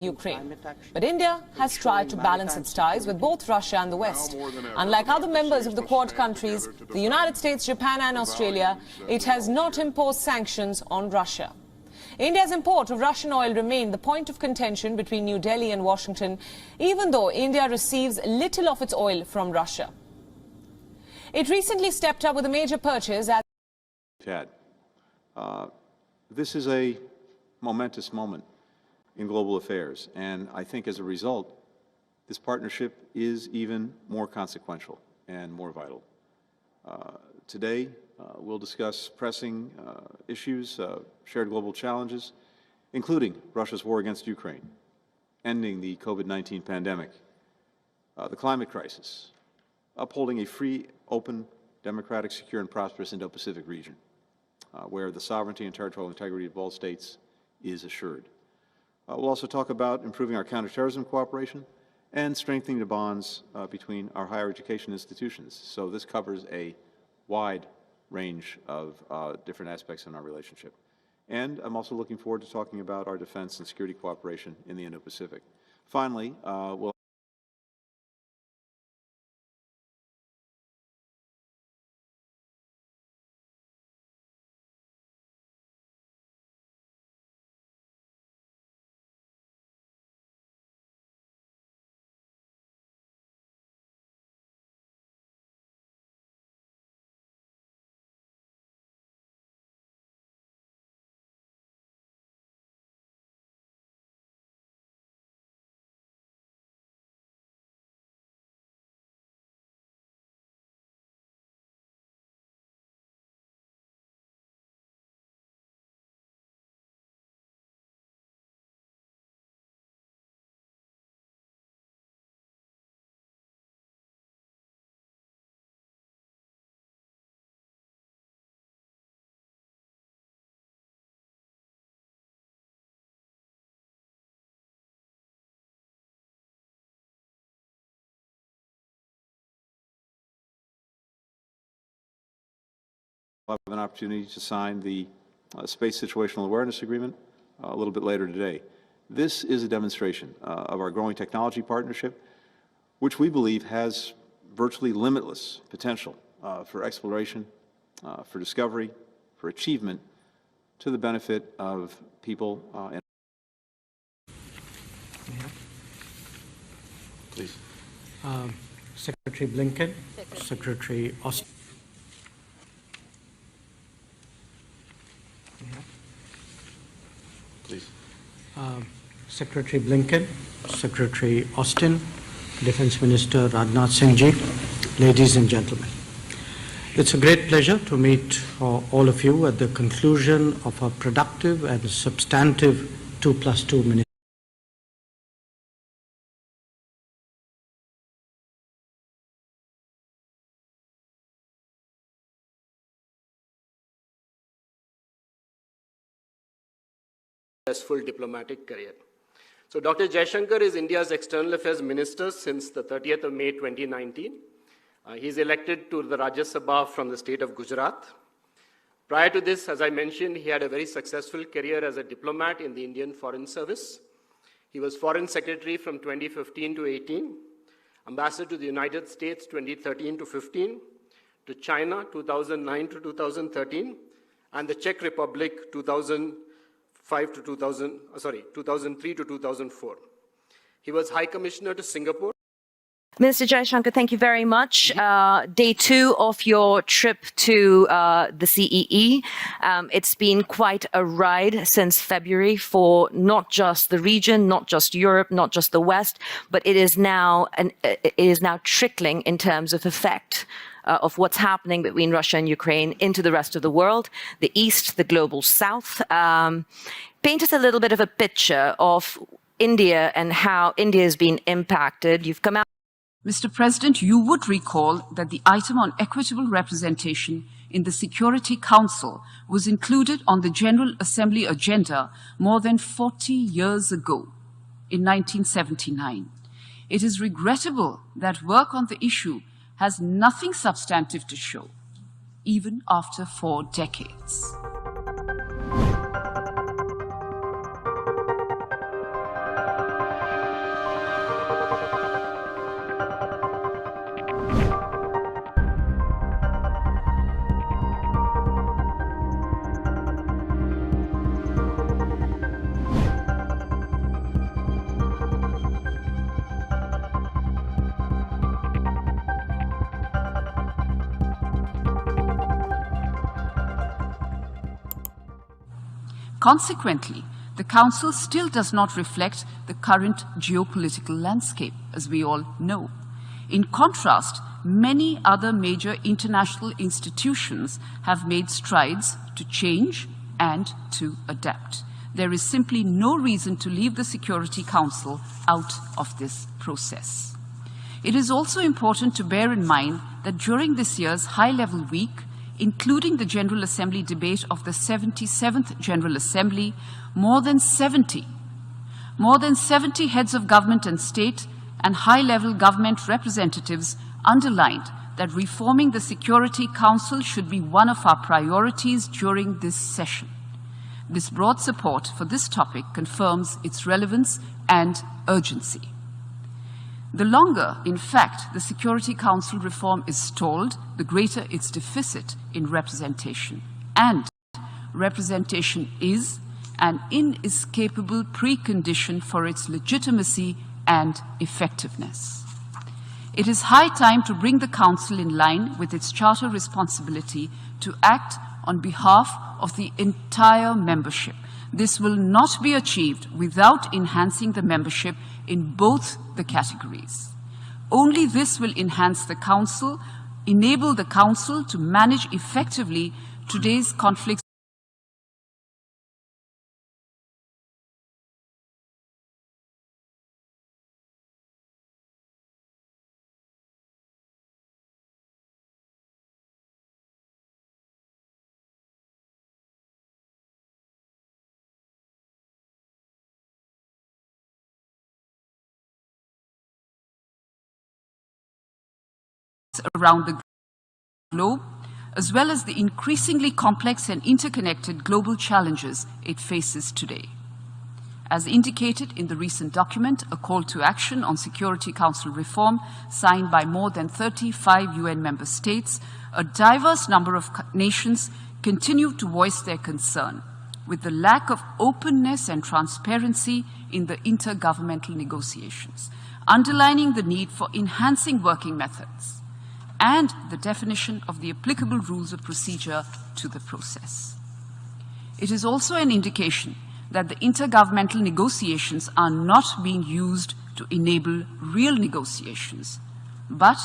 Ukraine. But India has tried to balance its ties with both Russia and the West. Unlike other members of the Quad countries, the United States, Japan and Australia, it has not imposed sanctions on Russia. India's import of Russian oil remained the point of contention between New Delhi and Washington, even though India receives little of its oil from Russia. It recently stepped up with a major purchase at This is a momentous moment in global affairs, and I think as a result, this partnership is even more consequential and more vital. Today, we'll discuss pressing issues, shared global challenges, including Russia's war against Ukraine, ending the COVID-19 pandemic, the climate crisis, upholding a free, open, democratic, secure, and prosperous Indo-Pacific region, where the sovereignty and territorial integrity of all states is assured. We'll also talk about improving our counterterrorism cooperation and strengthening the bonds between our higher education institutions. So this covers a wide range of different aspects in our relationship. And I'm also looking forward to talking about our defense and security cooperation in the Indo-Pacific. Finally, we'll have an opportunity to sign the Space Situational Awareness Agreement a little bit later today. This is a demonstration of our growing technology partnership, which we believe has virtually limitless potential for exploration, for discovery, for achievement, to the benefit of people and please. Secretary Blinken, Secretary Austin. Please. Secretary Blinken, Secretary Austin, Defense Minister Rajnath Singh Ji, ladies and gentlemen. It's a great pleasure to meet all of you at the conclusion of a productive and substantive 2+2 minutes. Successful diplomatic career. So Dr. Jaishankar is India's External Affairs Minister since the 30th of May 2019. He's elected to the Rajya Sabha from the state of Gujarat. Prior to this, as I mentioned, he had a very successful career as a diplomat in the Indian Foreign Service. He was Foreign Secretary from 2015 to 18, Ambassador to the United States 2013 to 15, to China 2009 to 2013, and the Czech Republic 2003 to 2004. He was High Commissioner to Singapore. Minister Jaishankar, thank you very much. Day 2 of your trip to the CEE. It's been quite a ride since February for not just the region, not just Europe, not just the West, but it is now trickling in terms of effect of what's happening between Russia and Ukraine into the rest of the world, the East, the global South. Paint us a little bit of a picture of India and how India has been impacted. You've come out. Mr. President, you would recall that the item on equitable representation in the Security Council was included on the General Assembly agenda more than 40 years ago, in 1979. It is regrettable that work on the issue has nothing substantive to show, even after 4 decades. Consequently, the Council still does not reflect the current geopolitical landscape, as we all know. In contrast, many other major international institutions have made strides to change and to adapt. there is simply no reason to leave the Security Council out of this process. It is also important to bear in mind that during this year's high-level week, including the General Assembly debate of the 77th General Assembly, more than 70 heads of government and state and high-level government representatives underlined that reforming the Security Council should be one of our priorities during this session. This broad support for this topic confirms its relevance and urgency. The longer, in fact, the Security Council reform is stalled, the greater its deficit in representation. And representation is an inescapable precondition for its legitimacy and effectiveness. It is high time to bring the Council in line with its charter responsibility to act on behalf of the entire membership. This will not be achieved without enhancing the membership in both the categories. Only this will enhance the Council, enable the Council to manage effectively today's conflicts around the globe, as well as the increasingly complex and interconnected global challenges it faces today. As indicated in the recent document, a call to action on Security Council reform signed by more than 35 UN member states, a diverse number of nations continue to voice their concern with the lack of openness and transparency in the intergovernmental negotiations, underlining the need for enhancing working methods and the definition of the applicable rules of procedure to the process. It is also an indication that the intergovernmental negotiations are not being used to enable real negotiations, but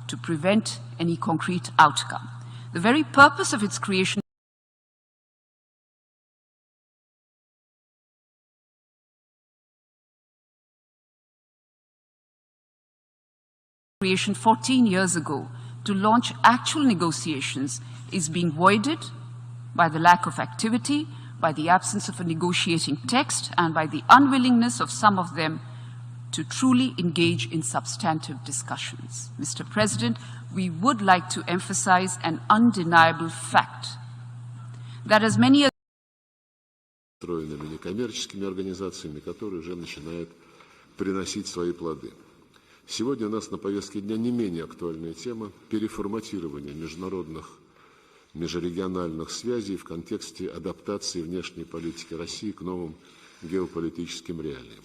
to prevent any concrete outcome. The very purpose of its creation 14 years ago to launch actual negotiations is being voided by the lack of activity, by the absence of a negotiating text, and by the unwillingness of some of them to truly engage in substantive discussions. Mr. President, we would like to emphasize an undeniable fact that as many as некоммерческими организациями, которые уже начинают приносить свои плоды. Сегодня у нас на повестке дня не менее актуальная тема переформатирования международных, межрегиональных связей в контексте адаптации внешней политики России к новым геополитическим реалиям.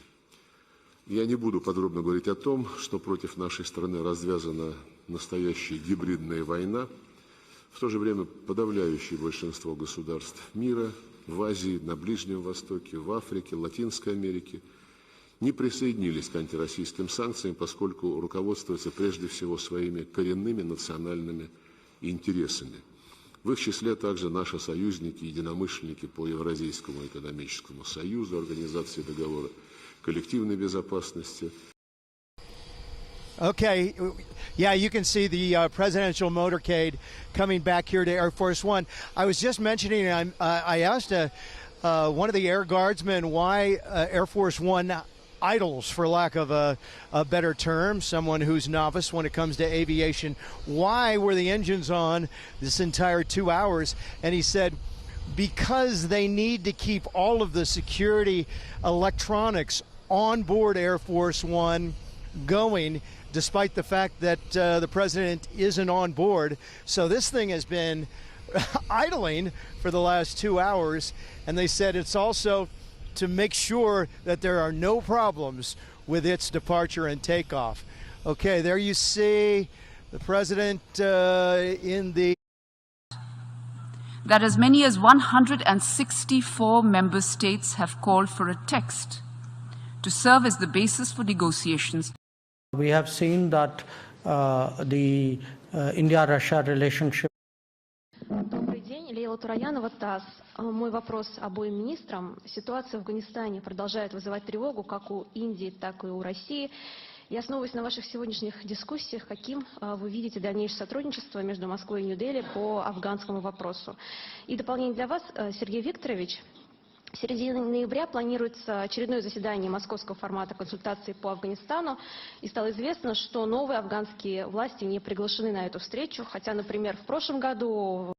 Я не буду подробно говорить о том, что против нашей страны развязана настоящая гибридная война. В то же время подавляющее большинство государств мира в Азии, на Ближнем Востоке, в Африке, Латинской Америке не присоединились к антироссийским санкциям, поскольку руководствуются прежде всего своими коренными национальными интересами. В их числе также наши союзники, единомышленники по Евразийскому экономическому союзу, Организации договора коллективной безопасности. Okay, yeah, you can see the presidential motorcade coming back here to Air Force One. I was just mentioning, I asked one of the Air Guardsmen why Air Force One idles, for lack of a better term, someone who's novice when it comes to aviation. Why were the engines on this entire 2 hours? And he said, because they need to keep all of the security electronics on board Air Force One going, despite the fact that the president isn't on board. So this thing has been idling for the last 2 hours, and they said it's also to make sure that there are no problems with its departure and takeoff. Okay, there you see the president in the... That as many as 164 member states have called for a text to serve as the basis for negotiations. We have seen that the India-Russia relationship. Добрый день. Лейла Тураянова, ТАСС. Мой вопрос обоим министрам. Ситуация в Афганистане продолжает вызывать тревогу как у Индии, так и у России. И основываясь на ваших сегодняшних дискуссиях, каким вы видите дальнейшее сотрудничество между Москвой и Нью-Дели по афганскому вопросу? И дополнение для вас, Сергей Викторович. В середине ноября планируется очередное заседание московского формата консультаций по Афганистану. И стало известно, что новые афганские власти не приглашены на эту встречу. Хотя, например, в прошлом году